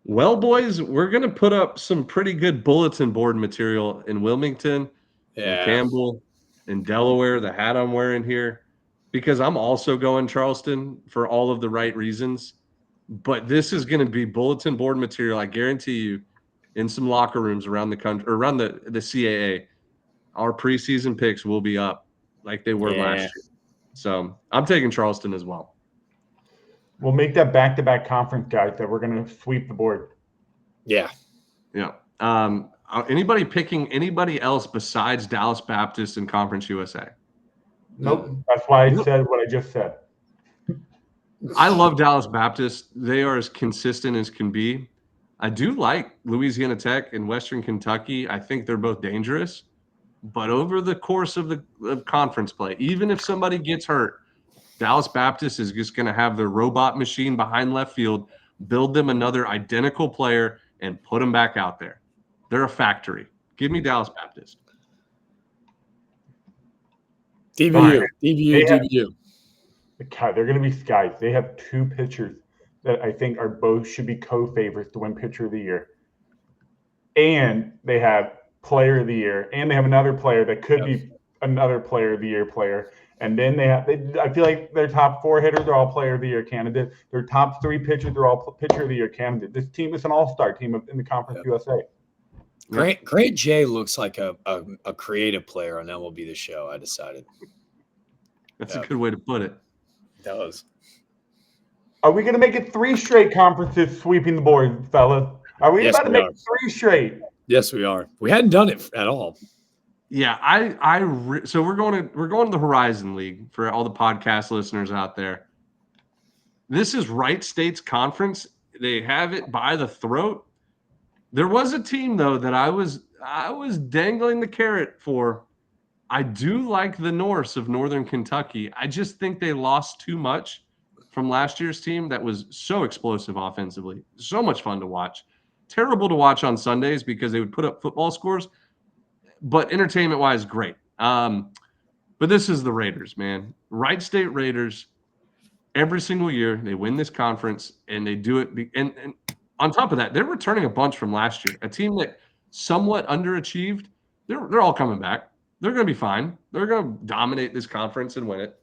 Well, boys, we're going to put up some pretty good bulletin board material in Wilmington, in Campbell, in Delaware, the hat I'm wearing here, because I'm also going Charleston for all of the right reasons. But this is going to be bulletin board material, I guarantee you, in some locker rooms around the country, or around the CAA. Our preseason picks will be up like they were last year. So I'm taking Charleston as well. We'll make that back-to-back conference, guys, that we're going to sweep the board. Yeah. Anybody picking anybody else besides Dallas Baptist and Conference USA? Nope. That's why I said what I just said. I love Dallas Baptist. They are as consistent as can be. I do like Louisiana Tech and Western Kentucky. I think they're both dangerous. But over the course of the conference play, even if somebody gets hurt, Dallas Baptist is just going to have their robot machine behind left field, build them another identical player, and put them back out there. They're a factory. Give me Dallas Baptist. DBU. God, they're going to be skies. They have 2 pitchers that I think are both should be co-favorites to win Pitcher of the Year. And they have Player of the Year. And they have another player that could be another Player of the Year player. And then I feel like their top 4 hitters are all Player of the Year candidates. Their top 3 pitchers are all Pitcher of the Year candidates. This team is an all-star team in the Conference USA. Grant J looks like a creative player on MLB The Show, I decided. That's a good way to put it. It does. Are we going to make it 3 straight conferences sweeping the board, fella? Are we about to make it 3 straight? Yes, we are. We hadn't done it at all. Yeah, so we're going to the Horizon League for all the podcast listeners out there. This is Wright State's conference. They have it by the throat. There was a team though that I was dangling the carrot for. I do like the Norse of Northern Kentucky. I just think they lost too much from last year's team that was so explosive offensively. So much fun to watch. Terrible to watch on Sundays because they would put up football scores, but entertainment-wise, great. But this is the Raiders, man. Wright State Raiders, every single year, they win this conference, and they do it. And on top of that, they're returning a bunch from last year. A team that somewhat underachieved, they're all coming back. They're going to be fine. They're going to dominate this conference and win it.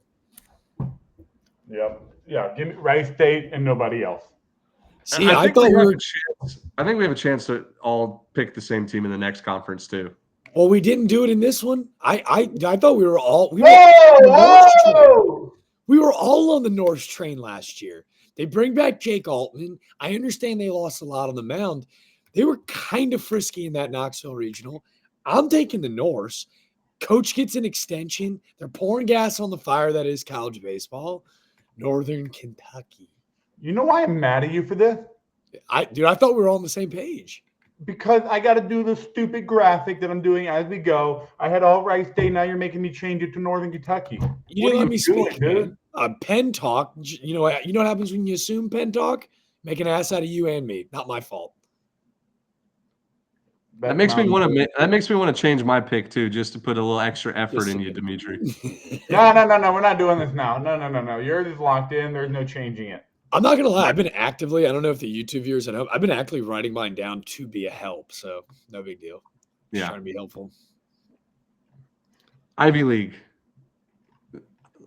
Yep. Yeah, give me Wright State and nobody else. See, I thought we were. I think we have a chance to all pick the same team in the next conference too. Well, we didn't do it in this one. I thought we were all. We were all on the Norse train last year. They bring back Jake Altman. I understand they lost a lot on the mound. They were kind of frisky in that Knoxville regional. I'm taking the Norse. Coach gets an extension. They're pouring gas on the fire that is college baseball. Northern Kentucky. You know why I'm mad at you for this? I thought we were all on the same page. Because I got to do the stupid graphic that I'm doing as we go. I had all Wright State. Now you're making me change it to Northern Kentucky. You didn't let me speak, dude. Pen talk. You know what happens when you assume pen talk? Make an ass out of you and me. Not my fault. That makes me want to change my pick too, just to put a little extra effort in you, Dimitri. No. We're not doing this now. No. Yours is locked in. There's no changing it. I'm not gonna lie. I've been actively. I don't know if the YouTube viewers at home. I've been actively writing mine down to be a help. So no big deal. Just trying to be helpful. Ivy League.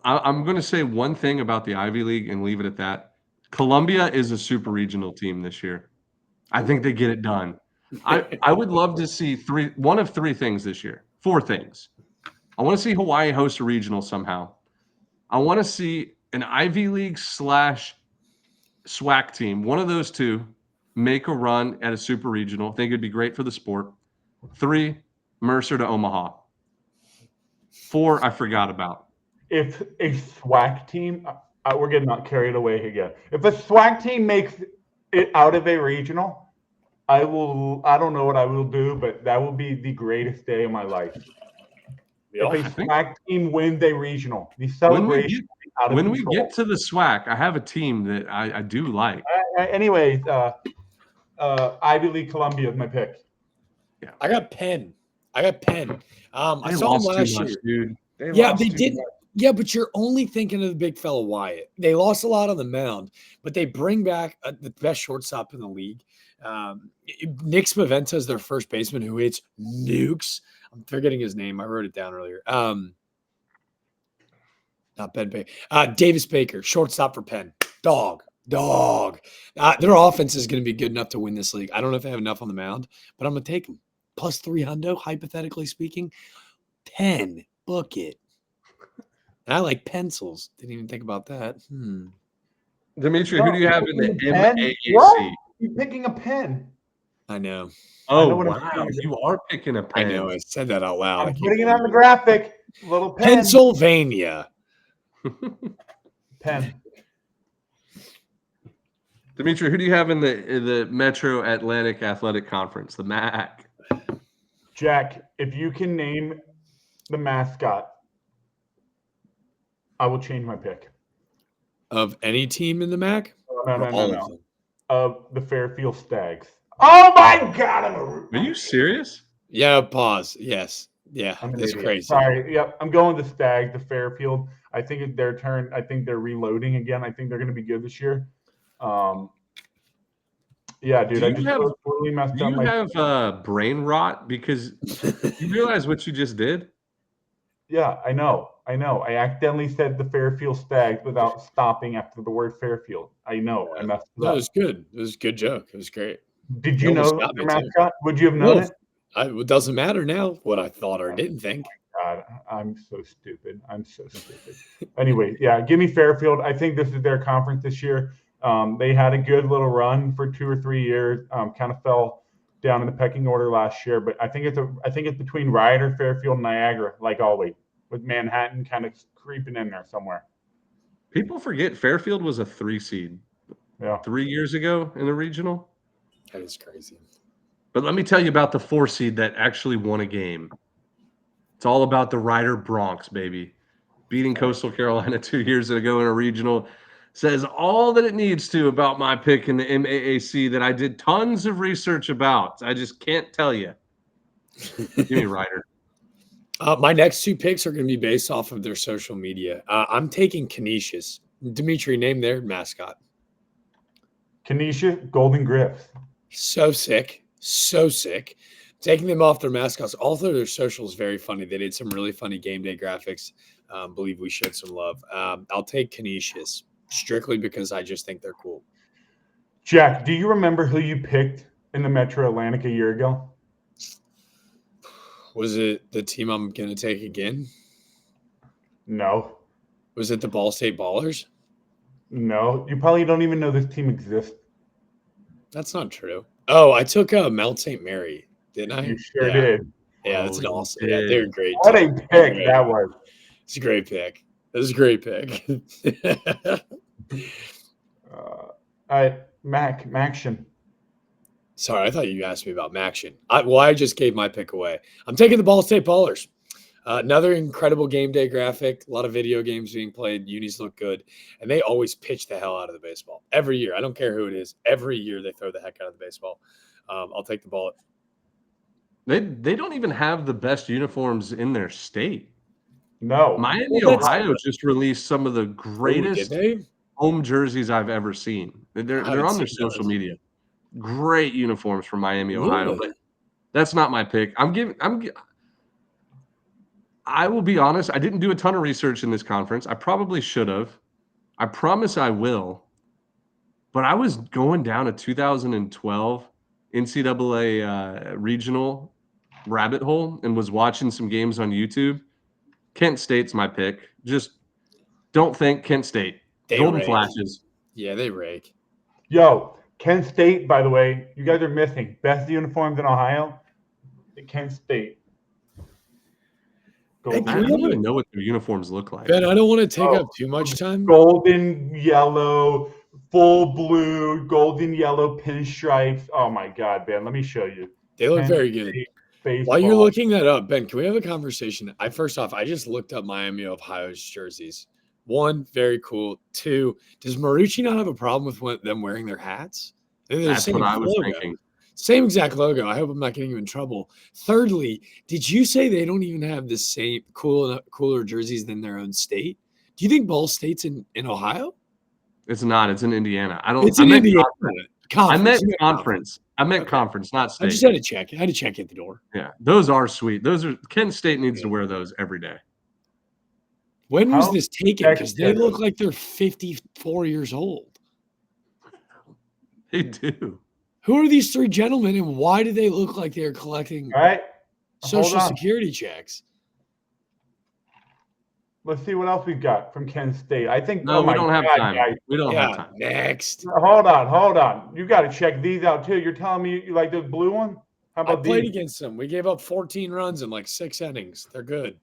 I'm going to say one thing about the Ivy League and leave it at that. Columbia is a super regional team this year. I think they get it done. I would love to see one of three things this year. 4 things. I want to see Hawaii host a regional somehow. I want to see an Ivy League / SWAC team, one of those two, make a run at a super regional. I think it'd be great for the sport. 3, Mercer to Omaha. 4, I forgot about. If a SWAC team, we're getting not carried away again. If a SWAC team makes it out of a regional, I don't know what I will do, but that will be the greatest day of my life. If a SWAC team wins a regional, the celebration. When we get to the SWAC, I have a team that I do like. Anyways, Ivy League Columbia is my pick. Yeah. I got Penn. I saw them last year. Dude. They didn't. Yeah, but you're only thinking of the big fella Wyatt. They lost a lot on the mound, but they bring back the best shortstop in the league. Nick Spaventa is their first baseman who hits nukes. I'm forgetting his name. I wrote it down earlier. Not Ben Baker. Davis Baker, shortstop for Penn. Dog. Their offense is going to be good enough to win this league. I don't know if they have enough on the mound, but I'm going to take them. Plus 300, hypothetically speaking. Penn, book it. And I like pencils. Didn't even think about that. Dimitri, who do you have in the MAAC? What? You're picking a pen. I know. Oh, wow. You are picking a pen. I know. I said that out loud. I'm putting it on the graphic. Little pen. Pennsylvania. Pen. Dimitri, who do you have in the Metro Atlantic Athletic Conference, the MAAC? Jack, if you can name the mascot, I will change my pick. Of any team in the MAC? No. Of the Fairfield Stags. Oh my God! Are you serious? Yeah. Pause. Yes. Yeah. It's crazy. Sorry. Yep. I'm going the Stags, the Fairfield. I think it's their turn. I think they're reloading again. I think they're going to be good this year. Yeah, dude. I just really messed up. Do you have brain rot because you realize what you just did? Yeah, I know. I accidentally said the Fairfield Stags without stopping after the word Fairfield. I know. I messed it up. That was good. It was a good joke. It was great. Did you know the mascot? Would you have known it? It doesn't matter now what I thought or didn't think. God, I'm so stupid. Anyway, yeah, give me Fairfield. I think this is their conference this year. They had a good little run for 2 or 3 years. Kind of fell down in the pecking order last year, but I think it's between Rider, Fairfield, and Niagara, like always, with Manhattan kind of creeping in there somewhere. People forget Fairfield was a 3 seed Yeah. 3 years ago in the regional. That is crazy. But let me tell you about the 4 seed that actually won a game. It's all about the Rider Bronx, baby. Beating Coastal Carolina 2 years ago in a regional. Says all that it needs to about my pick in the MAAC that I did tons of research about. I just can't tell you. Give me Rider. My next 2 picks are going to be based off of their social media. I'm taking Canisius. Dimitri, name their mascot. Kenesha Golden Griffs. So sick. So sick. Taking them off their mascots. Also, their social is very funny. They did some really funny game day graphics. Believe we showed some love. I'll take Canisius strictly because I just think they're cool. Jack, do you remember who you picked in the Metro Atlantic a year ago? Was it the team I'm going to take again? No. Was it the Ball State Ballers? No. You probably don't even know this team exists. That's not true. Oh, I took Mount St. Mary, didn't I? You sure Yeah. did. Yeah, that's an awesome. Yeah, they're great. What a pick that was. It's a great pick. That was a great pick. All right, Maction. Sorry, I thought you asked me about Maction. I just gave my pick away. I'm taking the Ball State Ballers. Another incredible game day graphic. A lot of video games being played. Unis look good. And they always pitch the hell out of the baseball. Every year. I don't care who it is. Every year they throw the heck out of the baseball. I'll take the ball. They don't even have the best uniforms in their state. No. Miami, Ohio just released some of the Ooh, greatest did they? home jerseys I've ever seen. They're on their social media. Great uniforms from Miami, Ohio. Really? But that's not my pick. I will be honest, I didn't do a ton of research in this conference. I probably should have. I promise I will. But I was going down a 2012 NCAA regional rabbit hole and was watching some games on YouTube. Kent State's my pick. Just don't think Kent State. They Golden rake. Flashes. Yeah, they rake. Yo, Kent State, by the way, you guys are missing. Best uniforms in Ohio, Kent State. Hey, I don't even know what their uniforms look like. Ben, I don't want to take up too much time. Golden yellow, full blue, golden yellow pinstripes. Oh my God, Ben, let me show you. They look Kent very good. State baseball. While you're looking that up, Ben, can we have a conversation? First off, I just looked up Miami, Ohio's jerseys. 1, very cool. 2, does Marucci not have a problem with them wearing their hats? That's what I was thinking. Same exact logo. I hope I'm not getting you in trouble. Thirdly, did you say they don't even have the same cooler jerseys than their own state? Do you think Ball State's in Ohio? It's not. It's in Indiana. I don't. It's in Indiana. I meant conference. I meant conference, not state. I just had to check. I had to check at the door. Yeah, those are sweet. Those are Kent State needs to wear those every day. When was this taken? Because they look like they're 54 years old. They do. Who are these 3 gentlemen, and why do they look like they're collecting Social Security checks? Let's see what else we've got from Kent State. I think. No, we don't have time. Guys. We don't have time. Next. Hold on. You got to check these out too. You're telling me you like this blue one? How about I played these? against them. We gave up 14 runs in like 6 innings. They're good.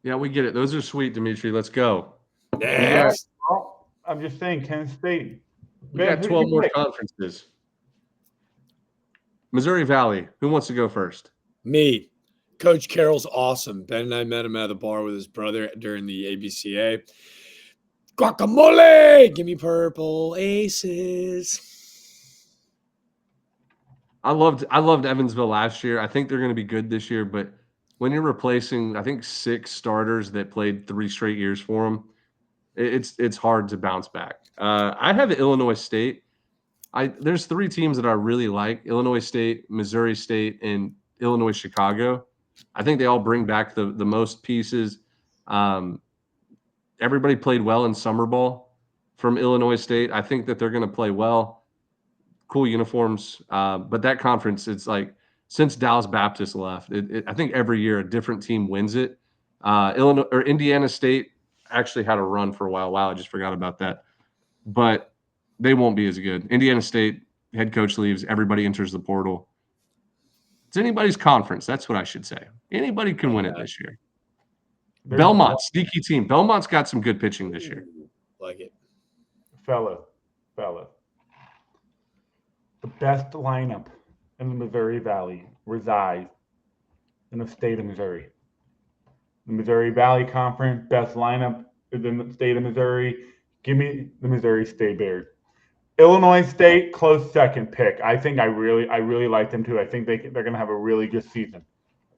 Yeah, we get it. Those are sweet, Dimitri. Let's go. Next. Oh, I'm just saying, Kent State. We got 12 more conferences. Missouri Valley. Who wants to go first? Me. Coach Carroll's awesome. Ben and I met him at the bar with his brother during the ABCA. Guacamole! Give me purple aces. I loved Evansville last year. I think they're going to be good this year, but when you're replacing, I think 6 starters that played 3 straight years for them, it's hard to bounce back. I have Illinois State. There's 3 teams that I really like: Illinois State, Missouri State, and Illinois Chicago. I think they all bring back the most pieces. Everybody played well in summer ball from Illinois State. I think that they're going to play well. Cool uniforms. But that conference, it's like since Dallas Baptist left, I think every year a different team wins it. Indiana State actually had a run for a while. Wow, I just forgot about that. But they won't be as good. Indiana State head coach leaves. Everybody enters the portal. It's anybody's conference. That's what I should say. Anybody can win it this year. Belmont, sneaky team. Belmont's got some good pitching this year. Like it. Fellow. fellas. The best lineup in the Missouri Valley resides in the state of Missouri. The Missouri Valley Conference, best lineup is in the state of Missouri. Give me the Missouri State Bears. Illinois State, close second pick. I think I really like them too. I think they're going to have a really good season.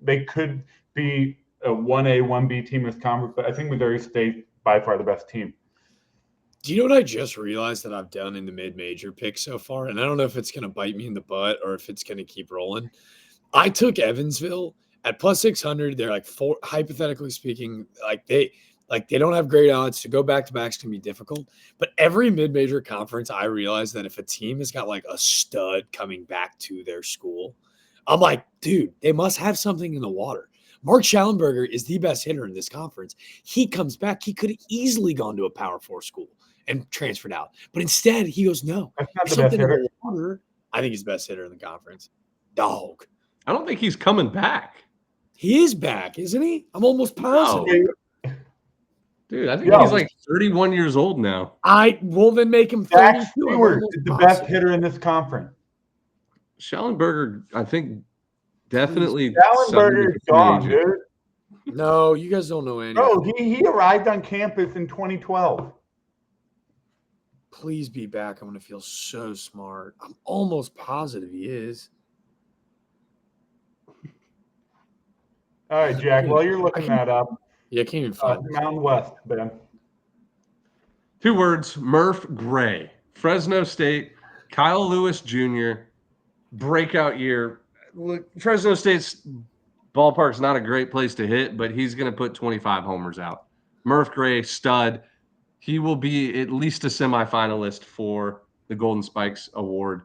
They could be a 1A, 1B team in this conference, but I think Missouri State by far the best team. Do you know what I just realized that I've done in the mid-major picks so far? And I don't know if it's going to bite me in the butt or if it's going to keep rolling. I took Evansville at plus 600. They're like four, hypothetically speaking, they don't have great odds to go back-to-backs can be difficult. But every mid-major conference, I realize that if a team has got like a stud coming back to their school, I'm like, dude, they must have something in the water. Mark Schallenberger is the best hitter in this conference. He comes back. He could have easily gone to a Power 4 school and transferred out. But instead, he goes, no. That's not the best hitter. Water. I think he's the best hitter in the conference. Dog. I don't think he's coming back. He is back, isn't he? I'm almost positive. No. Dude, I think he's like 31 years old now. I will then make him 32. Jack Stewart is the best hitter in this conference. Schallenberger, I think, definitely. Schallenberger is gone, dude. No, you guys don't know anything. Bro, he arrived on campus in 2012. Please be back. I'm going to feel so smart. I'm almost positive he is. All right, Jack, while you're looking that up. Yeah, I can't even find it. Mountain West, Ben. 2 words, Murph Gray. Fresno State, Kyle Lewis Jr., breakout year. Look, Fresno State's ballpark's not a great place to hit, but he's going to put 25 homers out. Murph Gray, stud. He will be at least a semifinalist for the Golden Spikes Award.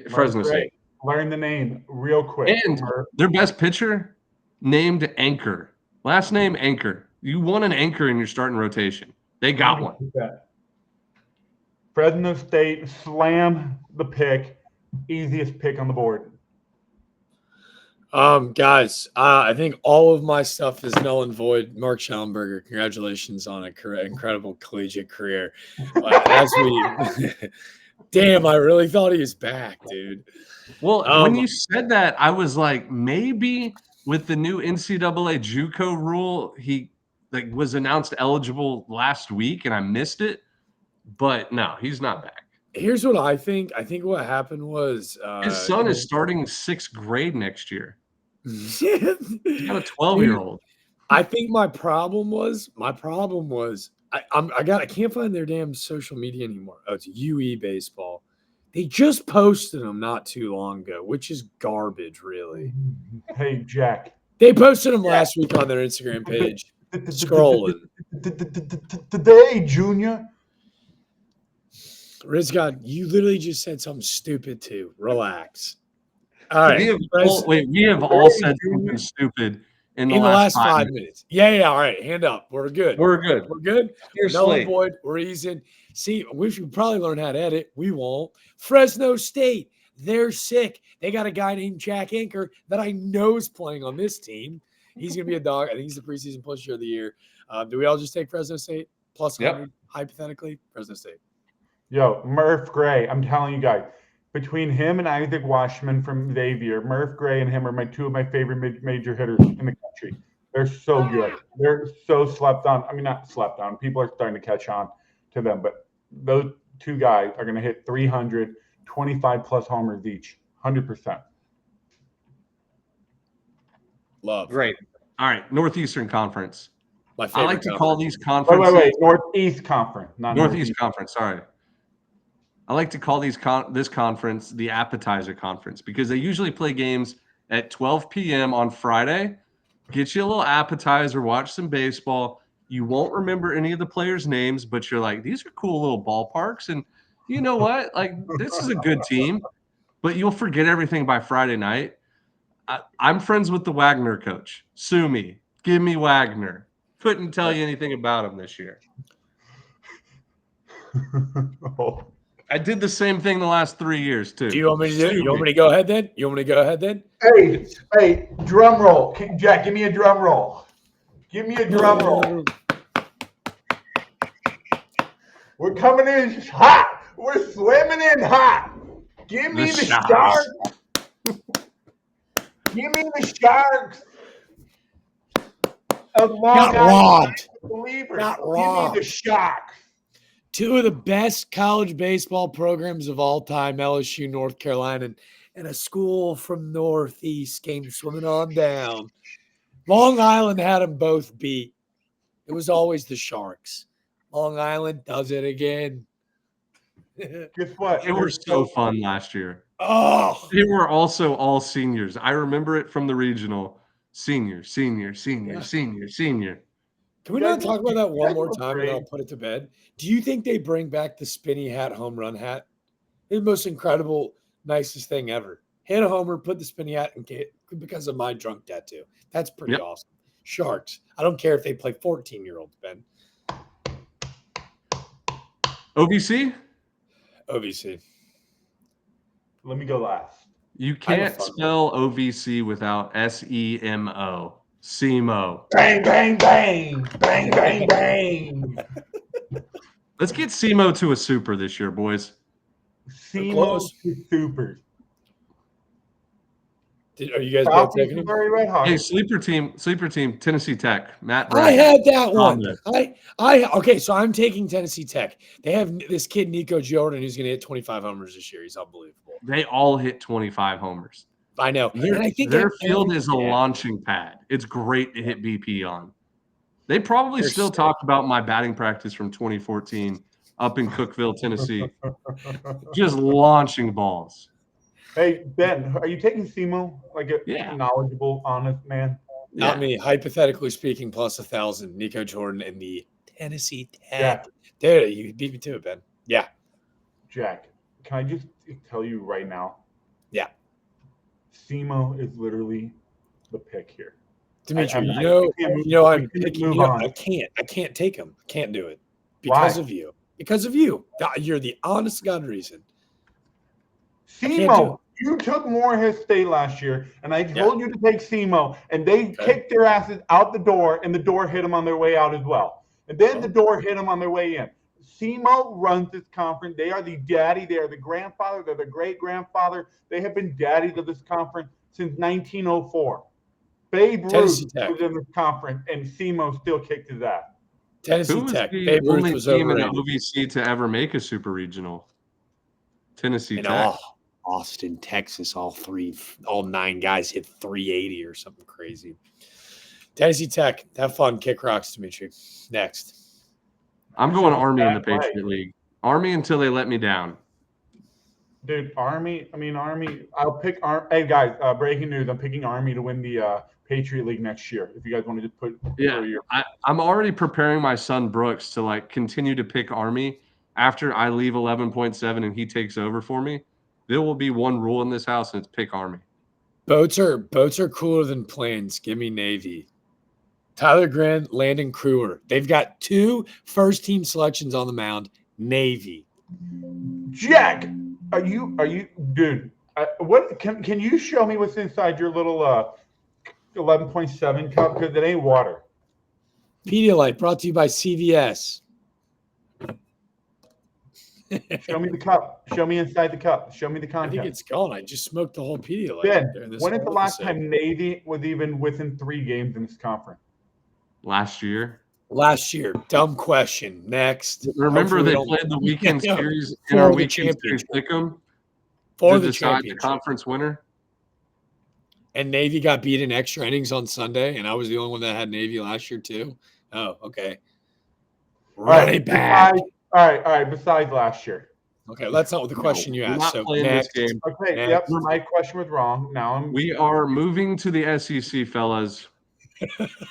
Fresno State. Learn the name real quick. And their best pitcher, named Anchor. Last name Anchor. You want an anchor in your starting rotation. They got one. Fresno State, slam the pick. Easiest pick on the board. Guys, I think all of my stuff is null and void. Mark Schallenberger, congratulations on an incredible collegiate career. Damn, I really thought he was back, dude. Well, when you said that, I was like, maybe with the new NCAA JUCO rule, he was announced eligible last week, and I missed it. But no, he's not back. Here's what I think. I think what happened was his son is starting 6th grade next year. He's got a 12-year-old. I think my problem was I can't find their damn social media anymore. Oh, it's UE baseball. They just posted them not too long ago, which is garbage, really. Hey, Jack. They posted them last week on their Instagram page. Scrolling. Today, Junior. Rizgod, you literally just said something stupid too. Relax. All right. We have all said something stupid in the last 5 minutes. Yeah. All right. Hand up. We're good. We're good. No void. We're easing. See, we should probably learn how to edit. We won't. Fresno State. They're sick. They got a guy named Jack Anchor that I know is playing on this team. He's going to be a dog. I think he's the preseason player of the year. Do we all just take Fresno State plus 100, hypothetically? Fresno State. Yo, Murph Gray, I'm telling you guys, between him and Isaac Washman from Xavier, Murph Gray and him are two of my favorite major hitters in the country. They're so good. They're so slept on. I mean, not slept on. People are starting to catch on to them, but those 2 guys are going to hit 300, 25-plus homers each, 100%. Love. Great. All right, Northeastern Conference. My favorite. I like to call these conferences. Wait. Northeast Conference, not Northeast Conference. Sorry. I like to call this conference the appetizer conference because they usually play games at 12 p.m. on Friday. Get you a little appetizer, watch some baseball. You won't remember any of the players' names, but you're like, these are cool little ballparks. And you know what? Like, this is a good team, but you'll forget everything by Friday night. I'm friends with the Wagner coach. Sue me. Give me Wagner. Couldn't tell you anything about him this year. I did the same thing the last 3 years too. Do you want me to do it? You want me to go ahead then? Hey, drum roll. Jack, give me a drum roll. Give me a drum roll. We're coming in hot. We're swimming in hot. Give me the Sharks. Give me the Sharks. Not robbed. Believers. Not Give robbed. me the Sharks. Two of the best college baseball programs of all time, LSU, North Carolina, and a school from Northeast came swimming on down. Long Island had them both beat. It was always the Sharks. Long Island does it again. Guess what? They were so fun last year. Oh, They were also all seniors. I remember it from the regional. Senior. Can we not talk about that one more time and I'll put it to bed? Do you think they bring back the spinny hat home run hat? It's the most incredible, nicest thing ever. Hit a homer, put the spinny hat, and get because of my drunk tattoo. That's pretty awesome. Sharks. I don't care if they play 14-year-olds, Ben. OVC? OVC. Let me go last. You can't spell OVC without SEMO. SEMO. Bang, bang, bang. Bang, bang, bang. Let's get SEMO to a super this year, boys. SEMO to super. Are you guys both taking him? Hey, sleeper team, Tennessee Tech. Matt I had that one. Thomas. Okay, so I'm taking Tennessee Tech. They have this kid, Nico Jordan, who's going to hit 25 homers this year. He's unbelievable. They all hit 25 homers. I know. And I think their field is a launching pad. It's great to hit BP on. They probably still talk about my batting practice from 2014 up in Cookeville, Tennessee. Just launching balls. Hey, Ben, are you taking SEMO like a knowledgeable, honest man? Not me. Hypothetically speaking, plus 1,000. Nico Jordan and the Tennessee Tech. There, you beat me to it, Ben. Yeah. Jack, can I just tell you right now? Yeah. SEMO is literally the pick here. Dimitri, I'm picking. I can't take him. I can't do it because of you. Because of you. You're the honest God reason. SEMO. You took Morehead State last year, and I told you to take SEMO, and they kicked their asses out the door, and the door hit them on their way out as well. And then the door hit them on their way in. SEMO runs this conference. They are the daddy. They are the grandfather. They're the great-grandfather. They have been daddies of this conference since 1904. Babe Ruth was in this conference, and SEMO still kicked his ass. Tennessee Tech. Babe Ruth was team in the OVC to ever make a super regional. Tennessee Tech. Austin, Texas, all 9 guys hit 380 or something crazy. Tennessee Tech, have fun, kick rocks, Dimitri. Next. I'm going Army in the Patriot League. Army until they let me down. Dude, Army. I'll pick Army. Hey, guys, breaking news. I'm picking Army to win the Patriot League next year. If you guys want to just put I'm already preparing my son Brooks to continue to pick Army after I leave 11.7 and he takes over for me. There will be one rule in this house, and it's pick Army. Boats are cooler than planes. Give me Navy. Tyler Grin, Landon Crewer. They've got 2 first-team selections on the mound. Navy. Jack, are you, dude? What can you show me what's inside your little 11.7 cup? Because it ain't water. Pedialyte brought to you by CVS. Show me the cup. Show me inside the cup. Show me the content. I think it's gone. I just smoked the whole Pedialyte. Ben, when is the last time Navy was even within 3 games in this conference? Last year. Dumb question. Next. Remember they played the weekend series in our weekend series pick'em for to the decide the conference winner. And Navy got beat in extra innings on Sunday, and I was the only one that had Navy last year too. Oh, okay. Running back. All right. Besides last year. Okay, that's not what the question you asked. So next. This game. Okay, next. My question was wrong. We are moving to the SEC, fellas.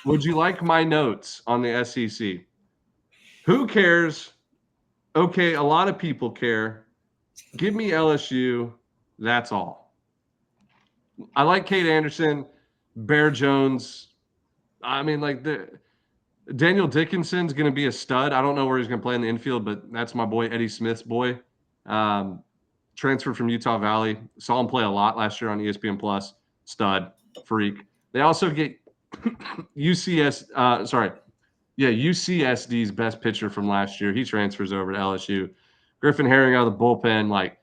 Would you like my notes on the SEC? Who cares? Okay, a lot of people care. Give me LSU. That's all. I like Kate Anderson, Bear Jones. Daniel Dickinson's going to be a stud. I don't know where he's going to play in the infield, but that's my boy, Eddie Smith's boy. Transferred from Utah Valley. Saw him play a lot last year on ESPN Plus. Stud, freak. They also get Yeah, UCSD's best pitcher from last year. He transfers over to LSU. Griffin Herring out of the bullpen. Like,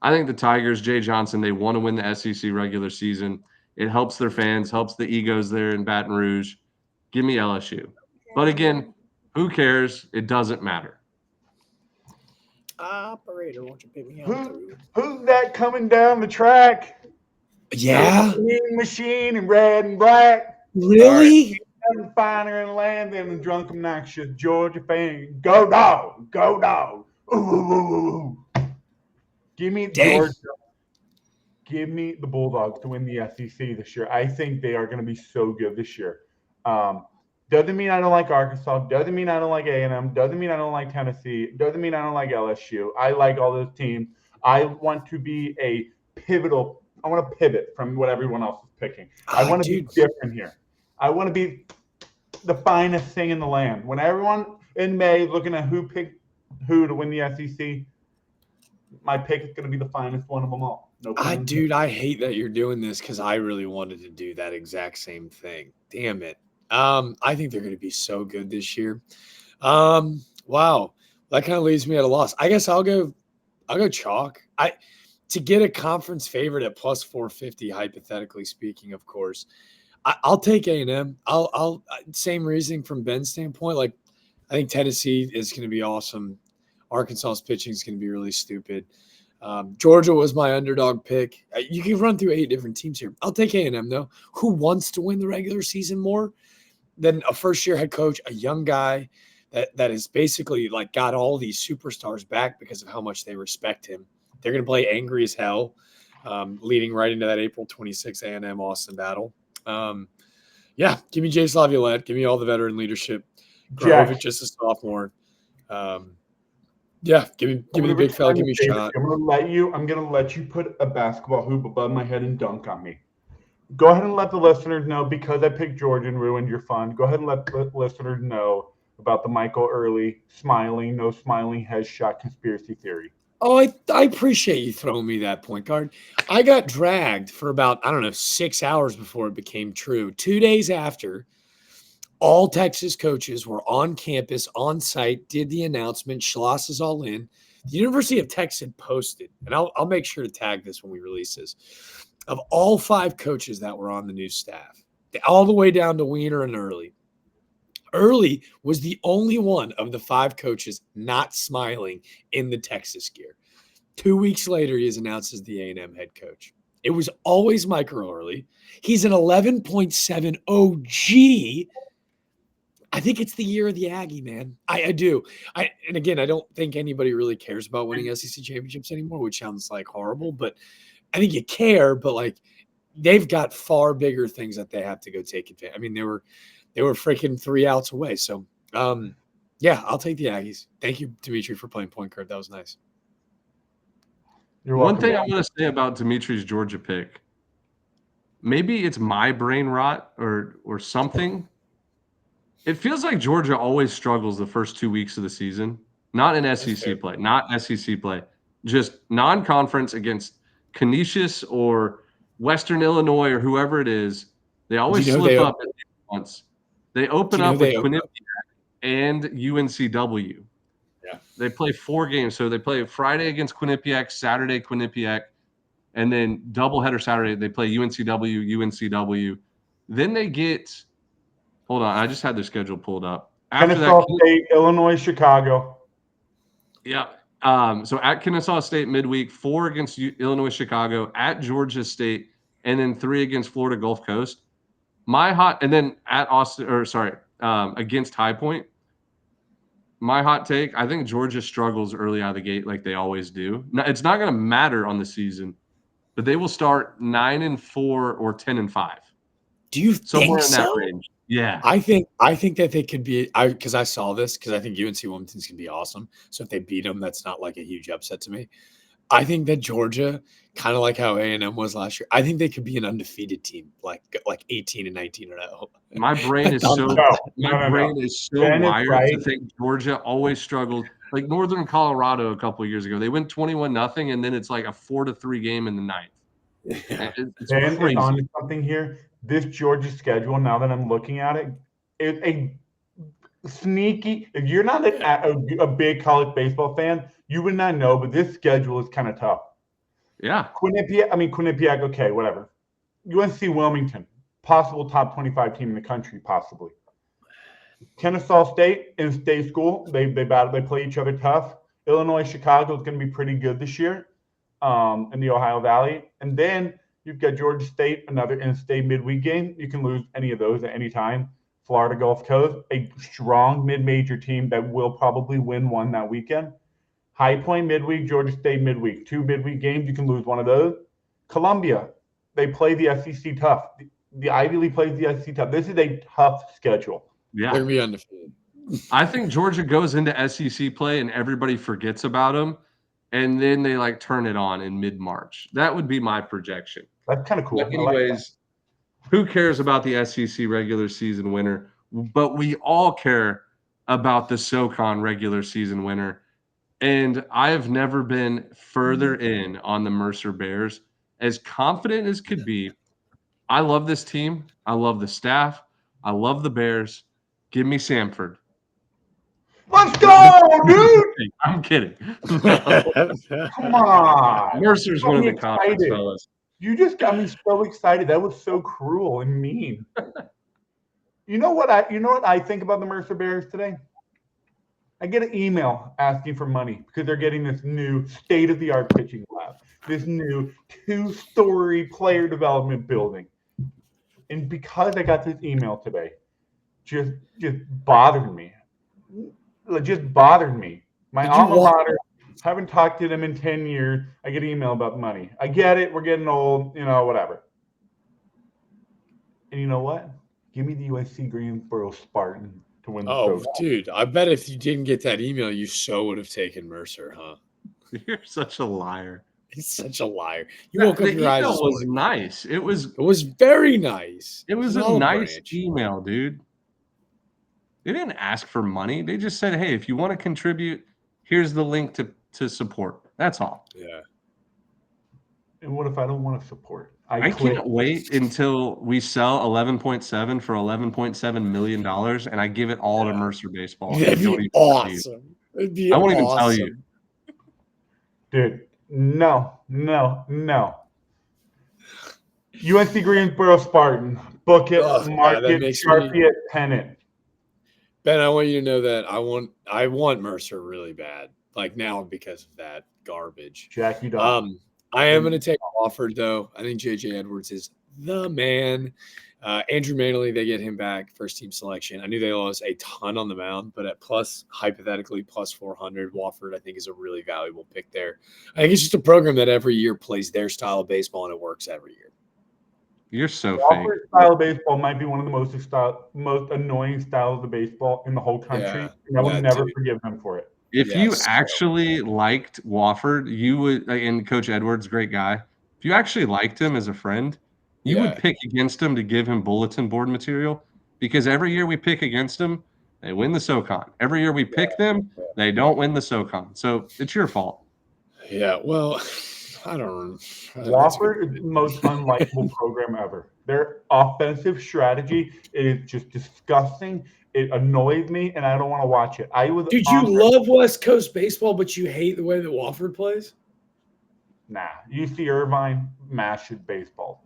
I think the Tigers, Jay Johnson, they want to win the SEC regular season. It helps their fans, helps the egos there in Baton Rouge. Give me LSU. But again, who cares? It doesn't matter. Operator, won't you pick me up? Who's that coming down the track? Yeah. Machine in red and black. Really? Nothing finer in the land than a drunk, obnoxious Georgia fan. Go dog, go dog. Ooh, ooh, ooh, ooh. Give me Georgia. Give me the Bulldogs to win the SEC this year. I think they are going to be so good this year. Doesn't mean I don't like Arkansas. Doesn't mean I don't like A&M. Doesn't mean I don't like Tennessee. Doesn't mean I don't like LSU. I like all those teams. I want to be a pivotal. I want to pivot from what everyone else is picking. I want to be different here. I want to be the finest thing in the land. When everyone in May is looking at who picked who to win the SEC, my pick is going to be the finest one of them all. No Dude, I hate that you're doing this because I really wanted to do that exact same thing. Damn it. I think they're going to be so good this year. Wow. That kind of leaves me at a loss. I guess I'll go chalk. To get a conference favorite at plus 450, hypothetically speaking, of course, I'll take A&M. I'll same reasoning from Ben's standpoint. Like, I think Tennessee is going to be awesome. Arkansas's pitching is going to be really stupid. Georgia was my underdog pick. You can run through 8 different teams here. I'll take A&M though. Who wants to win the regular season more than a first-year head coach, a young guy that is basically like got all these superstars back because of how much they respect him. They're going to play angry as hell, leading right into that April 26th A&M Austin battle. Yeah, give me Jace Laviolette. Give me all the veteran leadership. Grahovic, just a sophomore. Yeah, give me the big fella. Give me a shot. I'm gonna let you put a basketball hoop above my head and dunk on me. Go ahead and let the listeners know, because I picked Georgia and ruined your fun. Go ahead and let the listeners know about the Michael Early no smiling headshot conspiracy theory. Oh, I appreciate you throwing me that point guard. I got dragged for about, 6 hours before it became true. 2 days after, all Texas coaches were on campus, on site, did the announcement. Schloss is all in. The University of Texas had posted, and I'll make sure to tag this when we release this, of all 5 coaches that were on the new staff, all the way down to Wiener and Early. Early was the only one of the 5 coaches not smiling in the Texas gear. 2 weeks later, he is announced as the A&M head coach. It was always Michael Early. He's an 11.7 OG. I think it's the year of the Aggie, man. I do. And again, I don't think anybody really cares about winning SEC championships anymore, which sounds like horrible, but I think you care, but like they've got far bigger things that they have to go take advantage. I mean, they were freaking 3 outs away. So yeah, I'll take the Aggies. Thank you, Dimitri, for playing point guard. That was nice. You're welcome. One thing I'm going to say about Dimitri's Georgia pick, maybe it's my brain rot or something. It feels like Georgia always struggles the first 2 weeks of the season, not in SEC play, just non-conference against Canisius or Western Illinois or whoever it is. They always slip up at once. They open up with Quinnipiac and UNCW. Yeah. They play 4 games. So they play Friday against Quinnipiac, Saturday Quinnipiac, and then doubleheader Saturday. They play UNCW. Then they get – hold on. I just had their schedule pulled up. Kennesaw State, Illinois, Chicago. Yeah. So at Kennesaw State midweek, 4 against Illinois, Chicago, at Georgia State, and then 3 against Florida Gulf Coast. And then at against High Point. My hot take, I think Georgia struggles early out of the gate like they always do. Now, it's not going to matter on the season, but they will start 9-4 or 10-5. Do you somewhere think in that range? Yeah, I think that they could be. Because I saw this because I think UNC Wilmington's can be awesome. So if they beat them, that's not like a huge upset to me. I think that Georgia, kind of like how A&M was last year, I think they could be an undefeated team, like 18 and 19 or 0. My brain is so wired to think Georgia always struggled. Like Northern Colorado a couple of years ago, they went 21-0, and then it's like a 4-3 game in the ninth. Yeah. It's crazy. On to something here. This Georgia schedule, now that I'm looking at it, sneaky. If you're not a big college baseball fan, you would not know, but this schedule is kind of tough. Yeah. Quinnipiac, okay, whatever. UNC Wilmington, possible top 25 team in the country, possibly. Kennesaw State, in-state school, they play each other tough. Illinois, Chicago is going to be pretty good this year in the Ohio Valley. And then you've got Georgia State, another in-state midweek game. You can lose any of those at any time. Florida Gulf Coast, a strong mid-major team that will probably win one that weekend. High Point midweek, Georgia State midweek. 2 midweek games, you can lose one of those. Columbia, they play the SEC tough. The Ivy League plays the SEC tough. This is a tough schedule. Yeah. They're going to be undefeated. I think Georgia goes into SEC play and everybody forgets about them, and then they like turn it on in mid-March. That would be my projection. That's kind of cool. But anyways, who cares about the SEC regular season winner? But we all care about the SoCon regular season winner. And I have never been further in on the Mercer Bears. As confident as could be, I love this team. I love the staff. I love the Bears. Give me Samford. Let's go, dude! I'm kidding. Come on. Mercer's winning the conference, fellas. You just got me so excited. That was so cruel and mean. You know what I think about the Mercer Bears today? I get an email asking for money because they're getting this new state-of-the-art pitching lab, this new 2-story player development building. And because I got this email today, just bothered me. It just bothered me. My alma mater, haven't talked to them in 10 years. I get an email about money. I get it. We're getting old, whatever. And you know what? Give me the USC Greensboro Spartan to win the SoCon. Dude, I bet if you didn't get that email, you would have taken Mercer, huh? You're such a liar. He's such a liar. You woke up your eyes. The email was nice. It was very nice. It was a nice email, dude. They didn't ask for money. They just said, hey, if you want to contribute, here's the link to support. That's all. Yeah. And what if I don't want to support? I can't wait until we sell 11.7 for $11.7 million, and I give it all to Mercer Baseball. That'd be awesome. I won't even tell you. Dude, no. UNC Greensboro Spartan. Book it, mark it, Sharpie it, pen it. Ben, I want you to know that I want Mercer really bad. Like now because of that garbage. Jack, you don't. I am going to take Wofford, though. I think J.J. Edwards is the man. Andrew Manley, they get him back, first-team selection. I knew they lost a ton on the mound, but at hypothetically, plus 400, Wofford, I think, is a really valuable pick there. I think it's just a program that every year plays their style of baseball, and it works every year. You're so Wofford's fake. style of baseball might be one of the most annoying styles of baseball in the whole country. Yeah, and I will never forgive them for it. If you actually liked Wofford, you would, and Coach Edwards, great guy. If you actually liked him as a friend, you would pick against him to give him bulletin board material, because every year we pick against them, they win the SoCon. Every year we pick them, they don't win the SoCon. So it's your fault. Yeah, well, I don't. Wofford is the most unlikable program ever. Their offensive strategy is just disgusting. It annoys me, and I don't want to watch it. Dude, you love West Coast baseball, but you hate the way that Wofford plays? Nah. UC Irvine mashes baseball.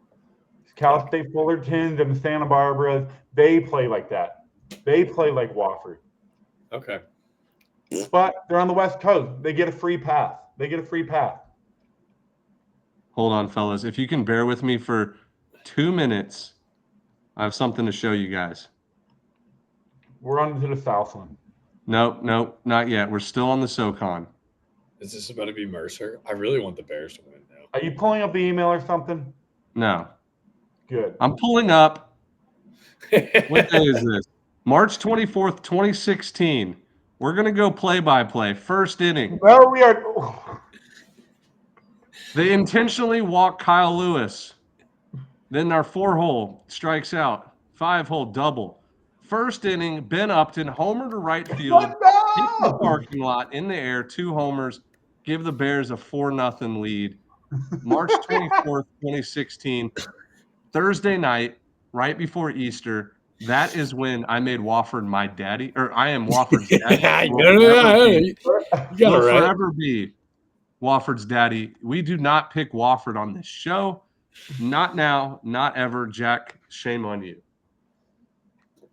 Cal State Fullertons and Santa Barbaras, they play like that. They play like Wofford. Okay. But they're on the West Coast. They get a free pass. Hold on, fellas. If you can bear with me for 2 minutes, I have something to show you guys. We're on to the Southland. No, not yet. We're still on the SoCon. Is this about to be Mercer? I really want the Bears to win now. Are you pulling up the email or something? No. Good. I'm pulling up. What day is this? March 24th, 2016. We're going to go play-by-play. First inning. Well, we are. They intentionally walk Kyle Lewis. Then our 4-hole strikes out. 5-hole double. First inning, Ben Upton, homer to right field, hit the parking lot in the air, 2 homers, give the Bears a 4-0 lead. March 24th, 2016, Thursday night, right before Easter, that is when I made Wofford my daddy, or I am Wofford's daddy. You got it Will right. forever be Wofford's daddy. We do not pick Wofford on this show. Not now, not ever. Jack, shame on you.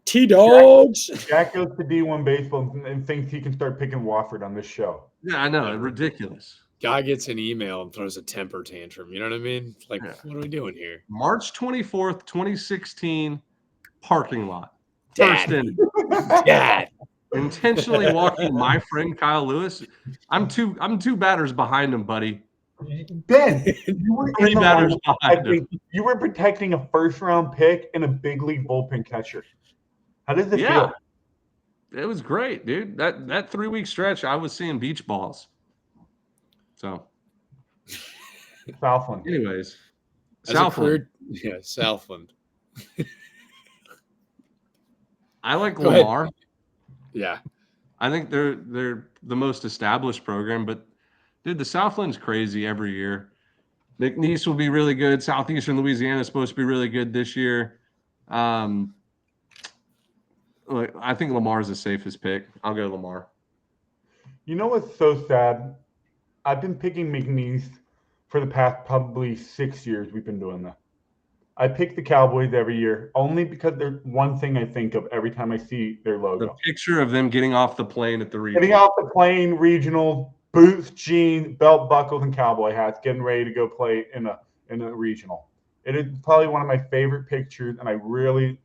T-Dogs. Jack goes to D1 baseball and thinks he can start picking Wofford on this show. Yeah, I know. Ridiculous. Guy gets an email and throws a temper tantrum. You know what I mean? Like, Yeah. what are we doing here? March 24th, 2016, parking lot. Dad. First inning. Dad. Intentionally walking my friend Kyle Lewis. I'm two batters behind him, buddy. Ben, you were Three in the batters lineup behind him. protecting- you were protecting a first-round pick and a big league bullpen catcher. How does it Yeah. feel? It was great, dude. That 3-week stretch, I was seeing beach balls. So, Southland. anyways, As a Southland. career, yeah, Southland. I like Go ahead. Lamar. Yeah. I think they're the most established program, but dude, the Southland's crazy every year. McNeese will be really good. Southeastern Louisiana is supposed to be really good this year. Look, I think Lamar's the safest pick. I'll go Lamar. You know what's so sad? I've been picking McNeese for the past probably 6 years. We've been doing that. I pick the Cowboys every year only because they're one thing I think of every time I see their The logo. picture of them getting off the plane at the region. Getting off the plane, regional, boots, jeans, belt buckles, and cowboy hats, getting ready to go play in a regional. It is probably one of my favorite pictures, and I really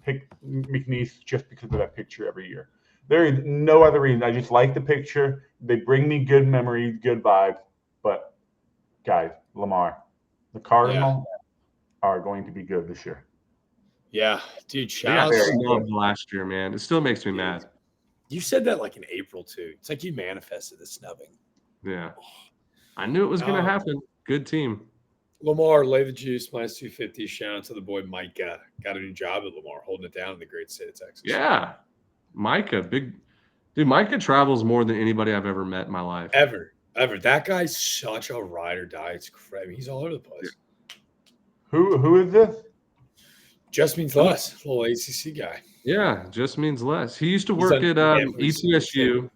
pick McNeese just because of that picture every year. There is no other reason. I just like the picture. They bring me good memories, good vibes. But guys, Lamar, the Cardinals are going to be good this year. Yeah. Dude, They shout got out. snubbed last year, man. It still makes me mad. You said that like in April, too. It's like you manifested the snubbing. Yeah. I knew it was going to happen. Good team. Lamar, lay the juice, minus 250. Shout out to the boy Micah. Got a new job at Lamar, holding it down in the great state of Texas. Yeah. Micah, big dude. Micah travels more than anybody I've ever met in my life. Ever. That guy's such a ride or die. It's crazy. He's all over the place. Who is this? Just means less. Little ACC guy. Yeah, just means less. He used to He's work on at every single ETSU.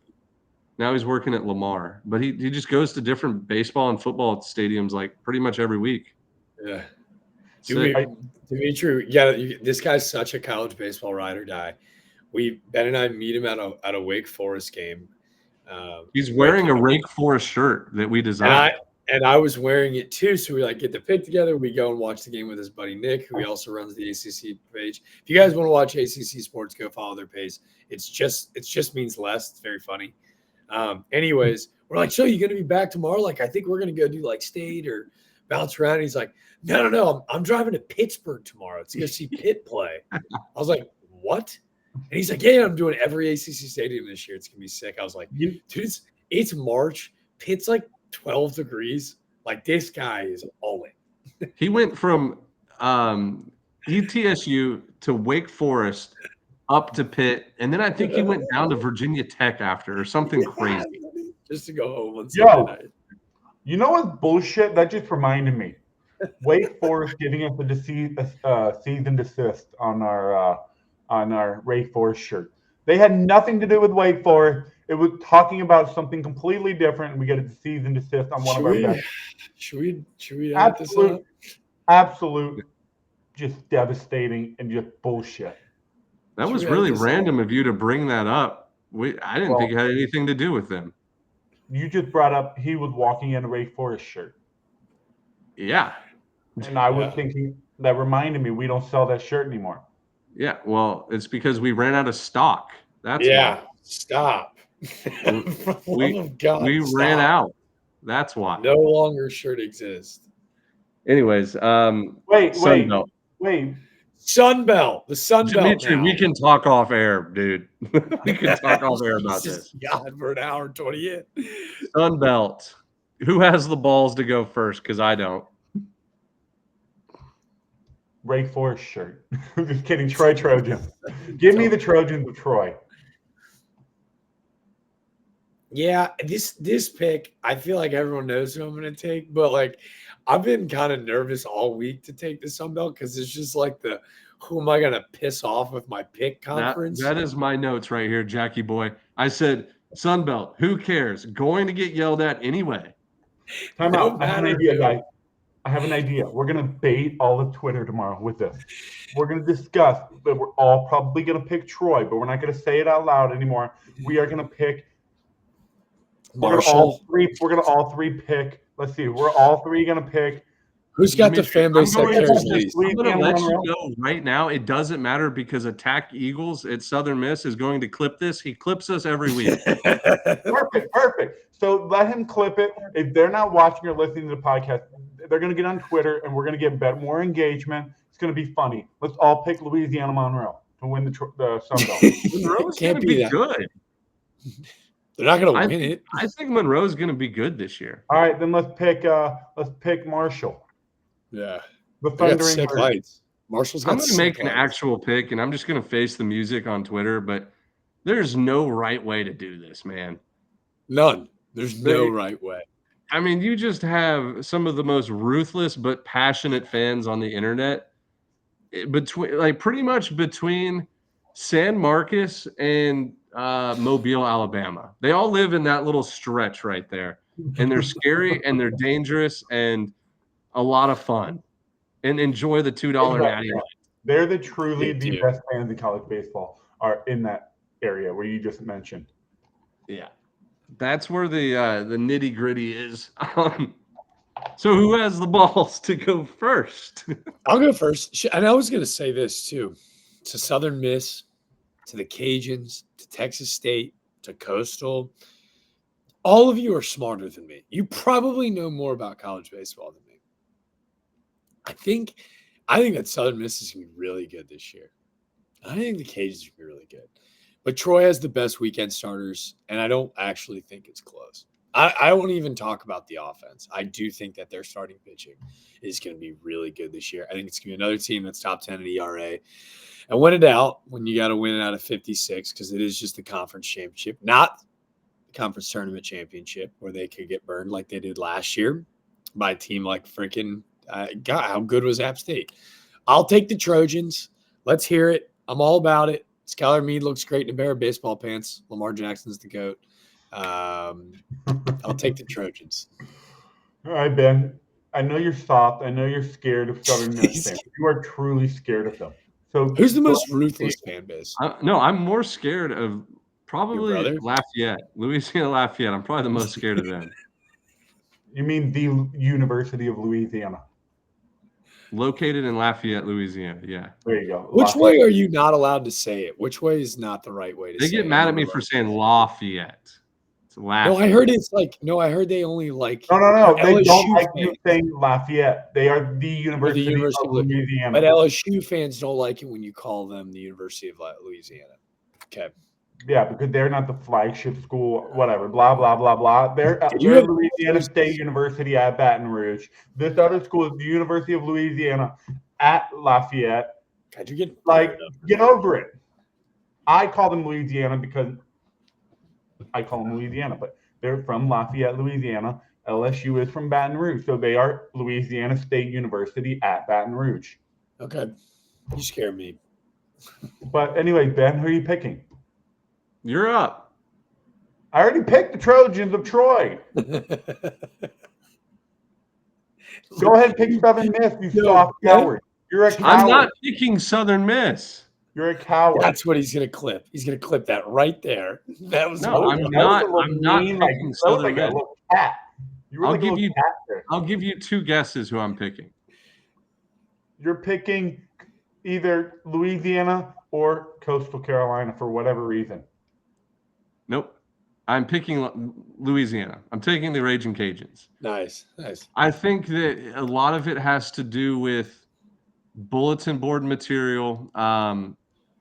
Now he's working at Lamar, but he just goes to different baseball and football stadiums like pretty much every week. Yeah. Sick. Dimitri, this guy's such a college baseball ride or die. Ben and I meet him at a Wake Forest game. He's wearing a Wake Forest shirt that we designed. And I was wearing it too. So we get the pick together. We go and watch the game with his buddy Nick, who he also runs the ACC page. If you guys want to watch ACC sports, go follow their page. It's just means less. It's very funny. Anyways, we're like, so you going to be back tomorrow? Like, I think we're going to go do like state or bounce around. And he's like, no. I'm driving to Pittsburgh tomorrow to go see Pitt play. I was like, what? And he's like, yeah, I'm doing every ACC stadium this year. It's going to be sick. I was like, dude, it's March. Pitt's like 12 degrees. Like, this guy is all in. He went from ETSU to Wake Forest up to Pitt, and then I think he went down to Virginia Tech after or something crazy. Just to go home on Sunday night. You know what's bullshit? That just reminded me. Wake Forest giving us a season desist on our Wake Forest shirt. They had nothing to do with Wake Forest. It was talking about something completely different, and we get a season desist on one of our bets. Should we add this up? Absolute, just devastating and just bullshit. That was really random of you to bring that up. I didn't think it had anything to do with them. You just brought up he was walking in a Wake Forest shirt. Yeah. And I was thinking, that reminded me, we don't sell that shirt anymore. Yeah, well, it's because we ran out of stock. That's why. Stop. We ran out. That's why. No longer shirt exists. Anyways, wait. Sunbelt. Sunbelt. The Sunbelt. Dimitri, now. we can talk off air, dude. We can talk off air about this. God, for an hour and 20 in. Sunbelt. Who has the balls to go first? Because I don't. Wake Forest shirt. I'm just kidding. Troy Trojan. Give me the Trojans of Troy. Yeah, this pick, I feel like everyone knows who I'm going to take, but I've been kind of nervous all week to take the Sunbelt because it's just like the Who am I going to piss off with my pick conference? That is my notes right here, Jackie boy. I said, Sunbelt, who cares? Going to get yelled at anyway. Time out. I have an idea, guys. I have an idea. We're going to bait all of Twitter tomorrow with this. We're going to discuss, but we're all probably going to pick Troy, but we're not going to say it out loud anymore. We are going to pick Marshall. We're going to all three pick. Let's see. We're all three going to pick. Who's got the fan base that cares least? I'm going to let you go right now. It doesn't matter because Attack Eagles at Southern Miss is going to clip this. He clips us every week. Perfect. So let him clip it. If they're not watching or listening to the podcast, they're going to get on Twitter, and we're going to get more engagement. It's going to be funny. Let's all pick Louisiana Monroe to win the Sun Belt. Monroe's going to be good. They're not going to win it. I think Monroe's going to be good this year. All right, then let's pick Marshall. Yeah. The Thundering sick lights. Marshall's got I'm going to make an actual pick, and I'm just going to face the music on Twitter, but there's no right way to do this, man. None. There's no right way. I mean, you just have some of the most ruthless but passionate fans on the internet pretty much between San Marcos and Mobile, Alabama. They all live in that little stretch right there, and they're scary and they're dangerous and a lot of fun, and enjoy the $2 natty light. They're the best fans in college baseball are in that area where you just mentioned. Yeah, that's where the nitty gritty is. So who has the balls to go first? I'll go first, and I was going to say this too: to Southern Miss, to the Cajuns, to Texas State, to Coastal. All of you are smarter than me. You probably know more about college baseball than me. I think that Southern Miss is going to be really good this year. I think the Cajuns are going to be really good. But Troy has the best weekend starters, and I don't actually think it's close. I won't even talk about the offense. I do think that their starting pitching is going to be really good this year. I think it's going to be another team that's top 10 in ERA. And when you got to win it out of 56, because it is just the conference championship, not the conference tournament championship, where they could get burned like they did last year by a team like freaking God, how good was App State? I'll take the Trojans. Let's hear it. I'm all about it. Skylar Meade looks great in a pair of baseball pants. Lamar Jackson's the GOAT. I'll take the Trojans. All right, Ben. I know you're soft. I know you're scared of Southern Miss fans. You are truly scared of them. So who's the most ruthless fan base? No, I'm more scared of probably Lafayette, Louisiana Lafayette. I'm probably the most scared of them. You mean the University of Louisiana? Located in Lafayette, Louisiana. Yeah. There you go. Which way are you not allowed to say it? Which way is not the right way to say it? They get mad at me for saying Lafayette. It's Lafayette. No, I heard it's like, I heard they only like. No. They don't like you saying Lafayette. They are the University of Louisiana. But LSU fans don't like it when you call them the University of Louisiana. Okay. Yeah, because they're not the flagship school, whatever, blah, blah, blah, blah. They're Louisiana State University at Baton Rouge. This other school is the University of Louisiana at Lafayette. God, you're get over it. I call them Louisiana because I call them Louisiana, but they're from Lafayette, Louisiana. LSU is from Baton Rouge. So they are Louisiana State University at Baton Rouge. Okay. You scare me. But anyway, Ben, who are you picking? You're up. I already picked the Trojans of Troy. Go ahead and pick Southern Miss, you soft coward. You're a coward. I'm not picking Southern Miss. You're a coward. That's what he's going to clip. He's going to clip that right there. That was I'm not picking Southern Miss. I'll give you two guesses who I'm picking. You're picking either Louisiana or Coastal Carolina for whatever reason. Nope. I'm picking Louisiana. I'm taking the Raging Cajuns. Nice. I think that a lot of it has to do with bulletin board material.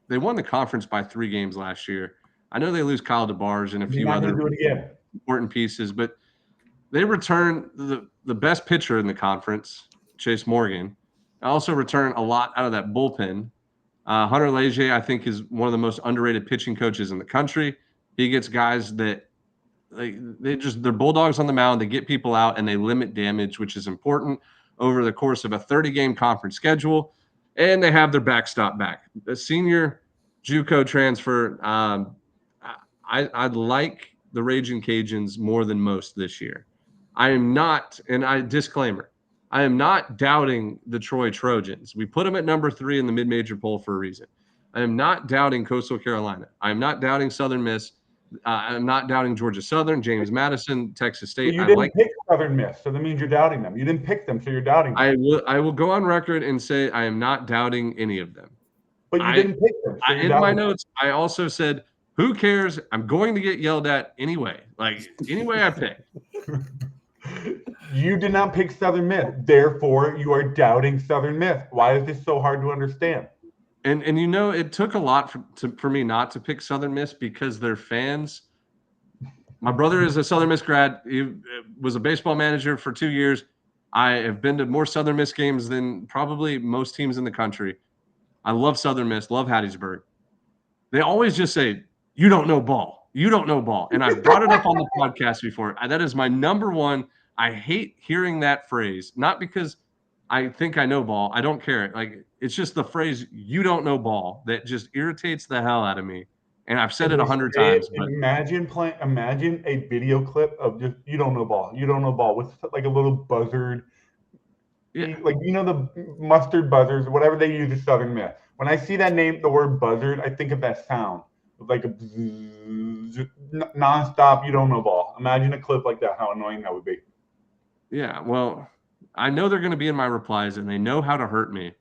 They won the conference by 3 games last year. I know they lose Kyle DeBarge and a few other important pieces, but they return the best pitcher in the conference, Chase Morgan. I also return a lot out of that bullpen. Hunter Leger, I think, is one of the most underrated pitching coaches in the country. He gets guys that they're bulldogs on the mound. They get people out and they limit damage, which is important over the course of a 30-game conference schedule. and they have their backstop back. The senior JUCO transfer, I like the Raging Cajuns more than most this year. I am not, and disclaimer, I am not doubting the Troy Trojans. We put them at number 3 in the mid-major poll for a reason. I am not doubting Coastal Carolina. I am not doubting Southern Miss. I'm not doubting Georgia Southern, James Madison, Texas State. You didn't pick Southern Miss, so that means you're doubting them. You didn't pick them, so you're doubting them. I will go on record and say I am not doubting any of them. But you didn't pick them. So in my notes, I also said, who cares? I'm going to get yelled at anyway. Like, anyway I pick. You did not pick Southern Miss. Therefore, you are doubting Southern Miss. Why is this so hard to understand? And it took a lot for me not to pick Southern Miss because their fans. My brother is a Southern Miss grad. He was a baseball manager for 2 years. I have been to more Southern Miss games than probably most teams in the country. I love Southern Miss, love Hattiesburg. They always just say, you don't know ball. You don't know ball. And I've brought it up on the podcast before. That is my number one. I hate hearing that phrase, not because I think I know ball. I don't care. Like, it's just the phrase, you don't know ball, that just irritates the hell out of me. And I've said it 100 times. But imagine a video clip of just, you don't know ball. You don't know ball with like a little buzzard. Yeah. Like, the mustard buzzers, whatever they use at Southern Miss. When I see that name, the word buzzard, I think of that sound. Like a nonstop, you don't know ball. Imagine a clip like that, how annoying that would be. Yeah, well, I know they're going to be in my replies, and they know how to hurt me.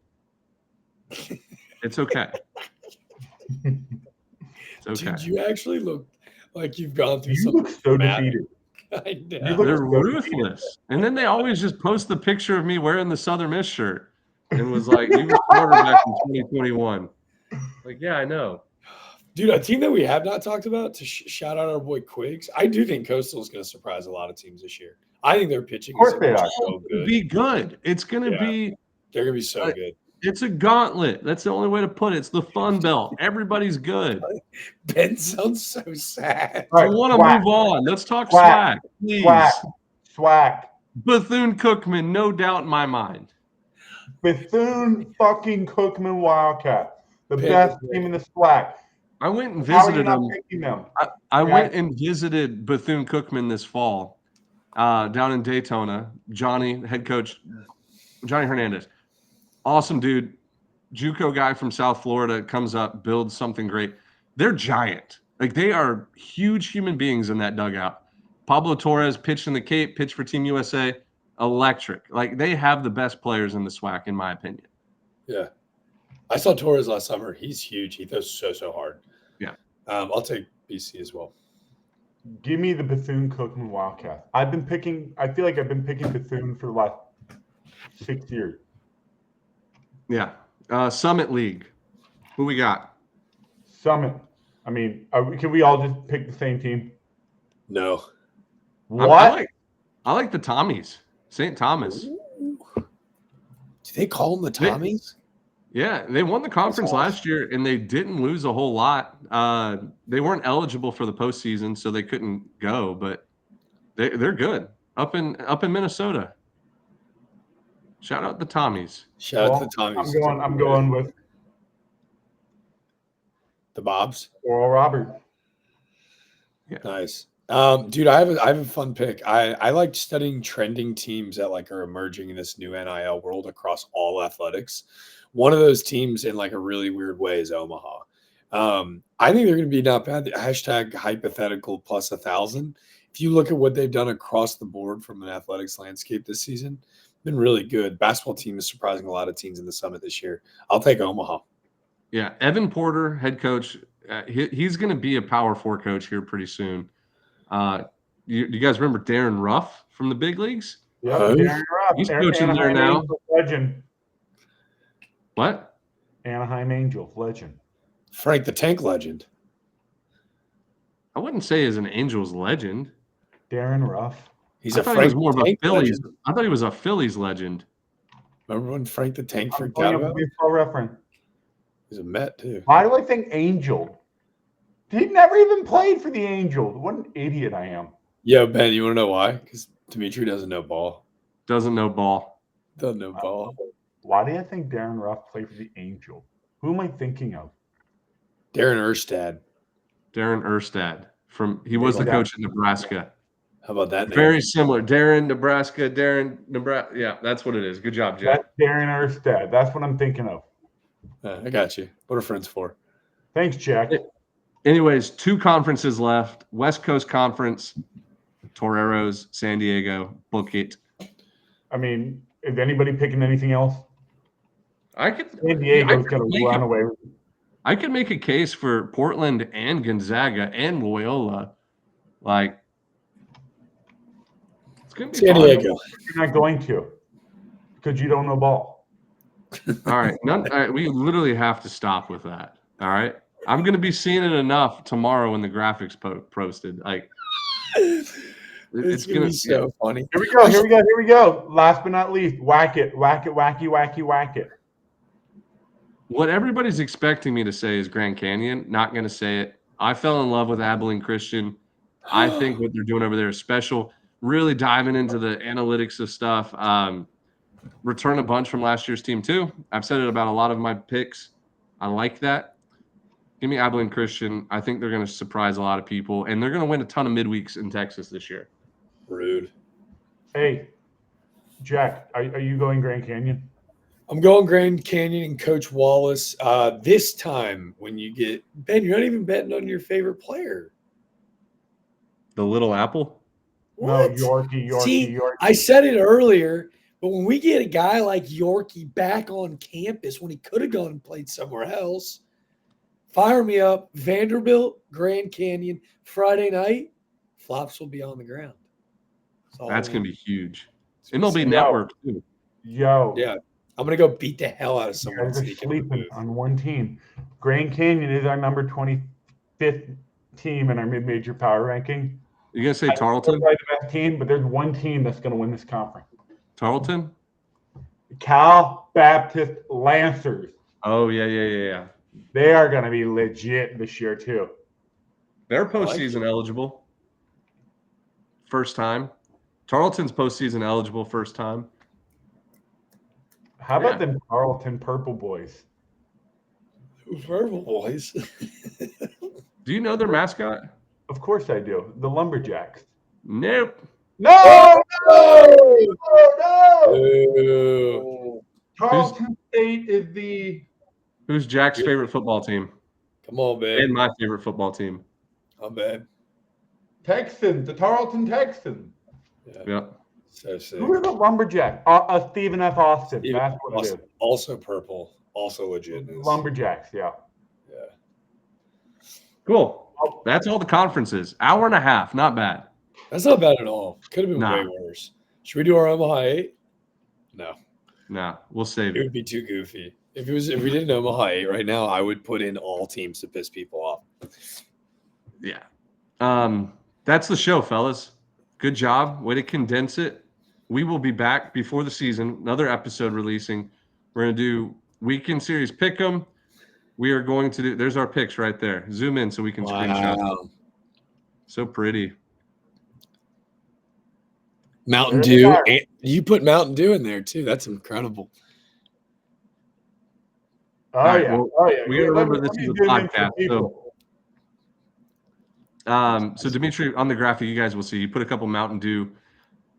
It's okay. It's okay. Dude, you actually look like you've gone through something. You look so defeated. I know. They're ruthless. And then they always just post the picture of me wearing the Southern Miss shirt and was like, you were quarterback in 2021. Like, yeah, I know. Dude, a team that we have not talked about, to shout out our boy Quiggs, I do think Coastal is going to surprise a lot of teams this year. I think their pitching is so good. Be good. It's going to be. They're going to be so good. It's a gauntlet. That's the only way to put it. It's the Fun Belt. Everybody's good. Ben sounds so sad. I want to move on. Let's talk SWAC, please. SWAC. Bethune-Cookman, no doubt in my mind. Bethune fucking Cookman Wildcats. The best team in the SWAC. I went and visited them. I Right. went and visited Bethune-Cookman this fall down in Daytona. Head coach Johnny Hernandez. Awesome dude. JUCO guy from South Florida comes up, builds something great. They're giant. Like, they are huge human beings in that dugout. Pablo Torres pitched in the Cape, pitched for Team USA. Electric. Like, they have the best players in the SWAC, in my opinion. Yeah. I saw Torres last summer. He's huge. He throws so hard. Yeah. I'll take BC as well. Give me the Bethune-Cookman Wildcats. I feel like I've been picking Bethune for the last 6 years. Yeah. Summit League. Who we got? Summit. I mean, can we all just pick the same team? No. What? I like the Tommies. St. Thomas. Do they call them the Tommies? Yeah, they won the conference last year, and they didn't lose a whole lot. They weren't eligible for the postseason, so they couldn't go, but they're good up in Minnesota. Shout out the Tommies. Shout out to the Tommies. I'm going with the Bobs. Oral Robert. Yeah. Nice. Dude, I have a fun pick. I like studying trending teams that like are emerging in this new NIL world across all athletics. One of those teams in like a really weird way is Omaha. I think they're going to be not bad. Hashtag hypothetical plus 1,000. If you look at what they've done across the board from an athletics landscape this season, been really good. Basketball team is surprising a lot of teams in the Summit this year. I'll take Omaha. Yeah, Evan Porter, head coach. He's going to be a Power 4 coach here pretty soon. You guys remember Darren Ruff from the big leagues? Yeah, Darren Ruff. He's coaching there now. Legend. What? Anaheim Angels legend. Frank the Tank legend. I wouldn't say he's an Angels legend. Darren Ruff. He's a Frank more of a Phillies. Legend. I thought he was a Phillies legend. Remember when Frank the Tank freaked out about him? Baseball reference. He's a Met too. Why do I think Angel? He never even played for the Angels. What an idiot I am. Yo, Ben, you want to know why? Because Dimitri doesn't know ball. Doesn't know ball. Doesn't know ball. Why do I think Darren Ruff played for the Angels? Who am I thinking of? Darren Erstad. Darren Erstad he was the coach in Nebraska. How about that name? Very similar. Darren, Nebraska. Yeah, that's what it is. Good job, Jack. That's Darren Erstad. That's what I'm thinking of. I got you. What are friends for? Thanks, Jack. Anyways, 2 conferences left. West Coast Conference, Toreros, San Diego. Book it. I mean, is anybody picking anything else? San Diego's going to run away. I could make a case for Portland and Gonzaga and Loyola. Like, it's going to be San Diego. You're not going to because you don't know ball. All right. We literally have to stop with that. All right. I'm going to be seeing it enough tomorrow when the graphics posted. Like, it's going to be so funny. Here we go. Last but not least, whack it, wacky, whack it. What everybody's expecting me to say is Grand Canyon. Not going to say it. I fell in love with Abilene Christian. I think what they're doing over there is special. Really diving into the analytics of stuff. Return a bunch from last year's team too. I've said it about a lot of my picks. I like that. Give me Abilene Christian. I think they're going to surprise a lot of people, and they're going to win a ton of midweeks in Texas this year. Rude. Hey, Jack, are you going Grand Canyon? I'm going Grand Canyon and Coach Wallace. This time, when you get Ben, you're not even betting on your favorite player. The Little Apple? What? No, Yorkie. See, I said it earlier, but when we get a guy like Yorkie back on campus when he could have gone and played somewhere else, fire me up. Vanderbilt, Grand Canyon, Friday night, flops will be on the ground. That's going to be huge. And they'll be networked too. Yeah. I'm going to go beat the hell out of someone. They're sleeping on one team. Grand Canyon is our number 25th team in our mid-major power ranking. You going to say Tarleton? They're the best team, but there's one team that's going to win this conference. Tarleton? Cal Baptist Lancers. Oh, yeah. They are going to be legit this year, too. They're postseason eligible. First time. Tarleton's postseason eligible first time. How about them Tarleton Purple Boys? Purple Boys? Do you know their mascot? Of course I do. The Lumberjacks. Nope. No! Tarleton State is the... Who's Jack's favorite football team? Come on, man. And my favorite football team. I'm bad. Texans, the Tarleton Texans. Yeah. So sick. Who are the Lumberjacks? Stephen F. Austin. That's what it is. Also purple. Also legit. Lumberjacks, yeah. Cool. That's all the conferences. Hour and a half. Not bad. That's not bad at all. Could have been way worse. Should we do our Omaha 8? No. We'll save it. It would be too goofy. If we did an Omaha 8 right now, I would put in all teams to piss people off. Yeah. That's the show, fellas. Good job. Way to condense it. We will be back before the season. Another episode releasing. We're going to do weekend series pick'em. We are going to do. There's our picks right there. Zoom in so we can screenshot them. So pretty. Mountain Dew. You put Mountain Dew in there too. That's incredible. Oh yeah. We gotta remember this is a podcast. So Dimitri, on the graphic, you guys will see you put a couple Mountain Dew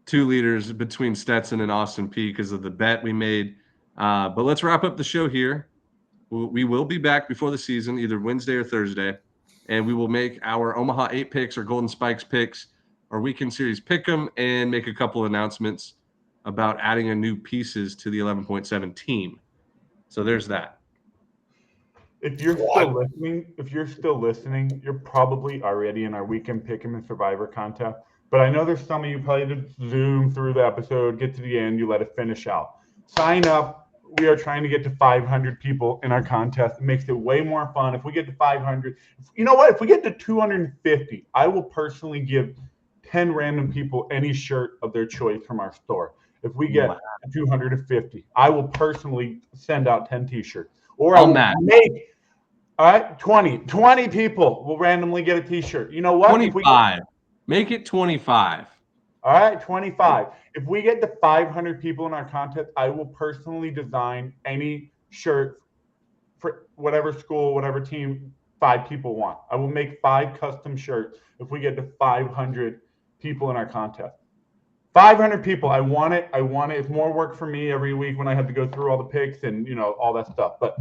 2 liters between Stetson and Austin Peay because of the bet we made. But let's wrap up the show here. We will be back before the season, either Wednesday or Thursday, and we will make our Omaha 8 picks or Golden Spikes picks, our weekend series pick'em, and make a couple of announcements about adding a new pieces to the 11.7 team. So there's that. If you're still listening, you're probably already in our weekend pick'em and Survivor contest. But I know there's some of you probably did zoom through the episode, get to the end, you let it finish out. Sign up. We are trying to get to 500 people in our contest. It makes it way more fun. If we get to 500, you know what? If we get to 250, I will personally give 10 random people any shirt of their choice from our store. If we get 250, I will personally send out 10 t-shirts. Or I'll make 20 people will randomly get a t-shirt. You know what? 25. Make it 25. All right, 25. If we get to 500 people in our contest, I will personally design any shirt for whatever school, whatever team 5 people want. I will make 5 custom shirts if we get to 500 people in our contest. 500 people. I want it. I want it. It's more work for me every week when I have to go through all the picks and, all that stuff. But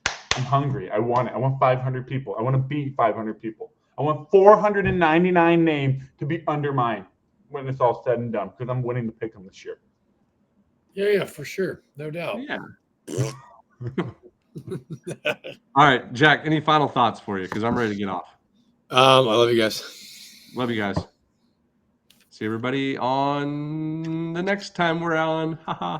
I'm hungry. I want it. I want 500 people. I want to beat 500 people. I want 499 names to be under mine when it's all said and done, because I'm winning the pick 'em this year. Yeah, for sure. No doubt. Yeah. All right, Jack, any final thoughts for you? Because I'm ready to get off. I love you guys. Love you guys. See everybody on the next time we're on. Haha.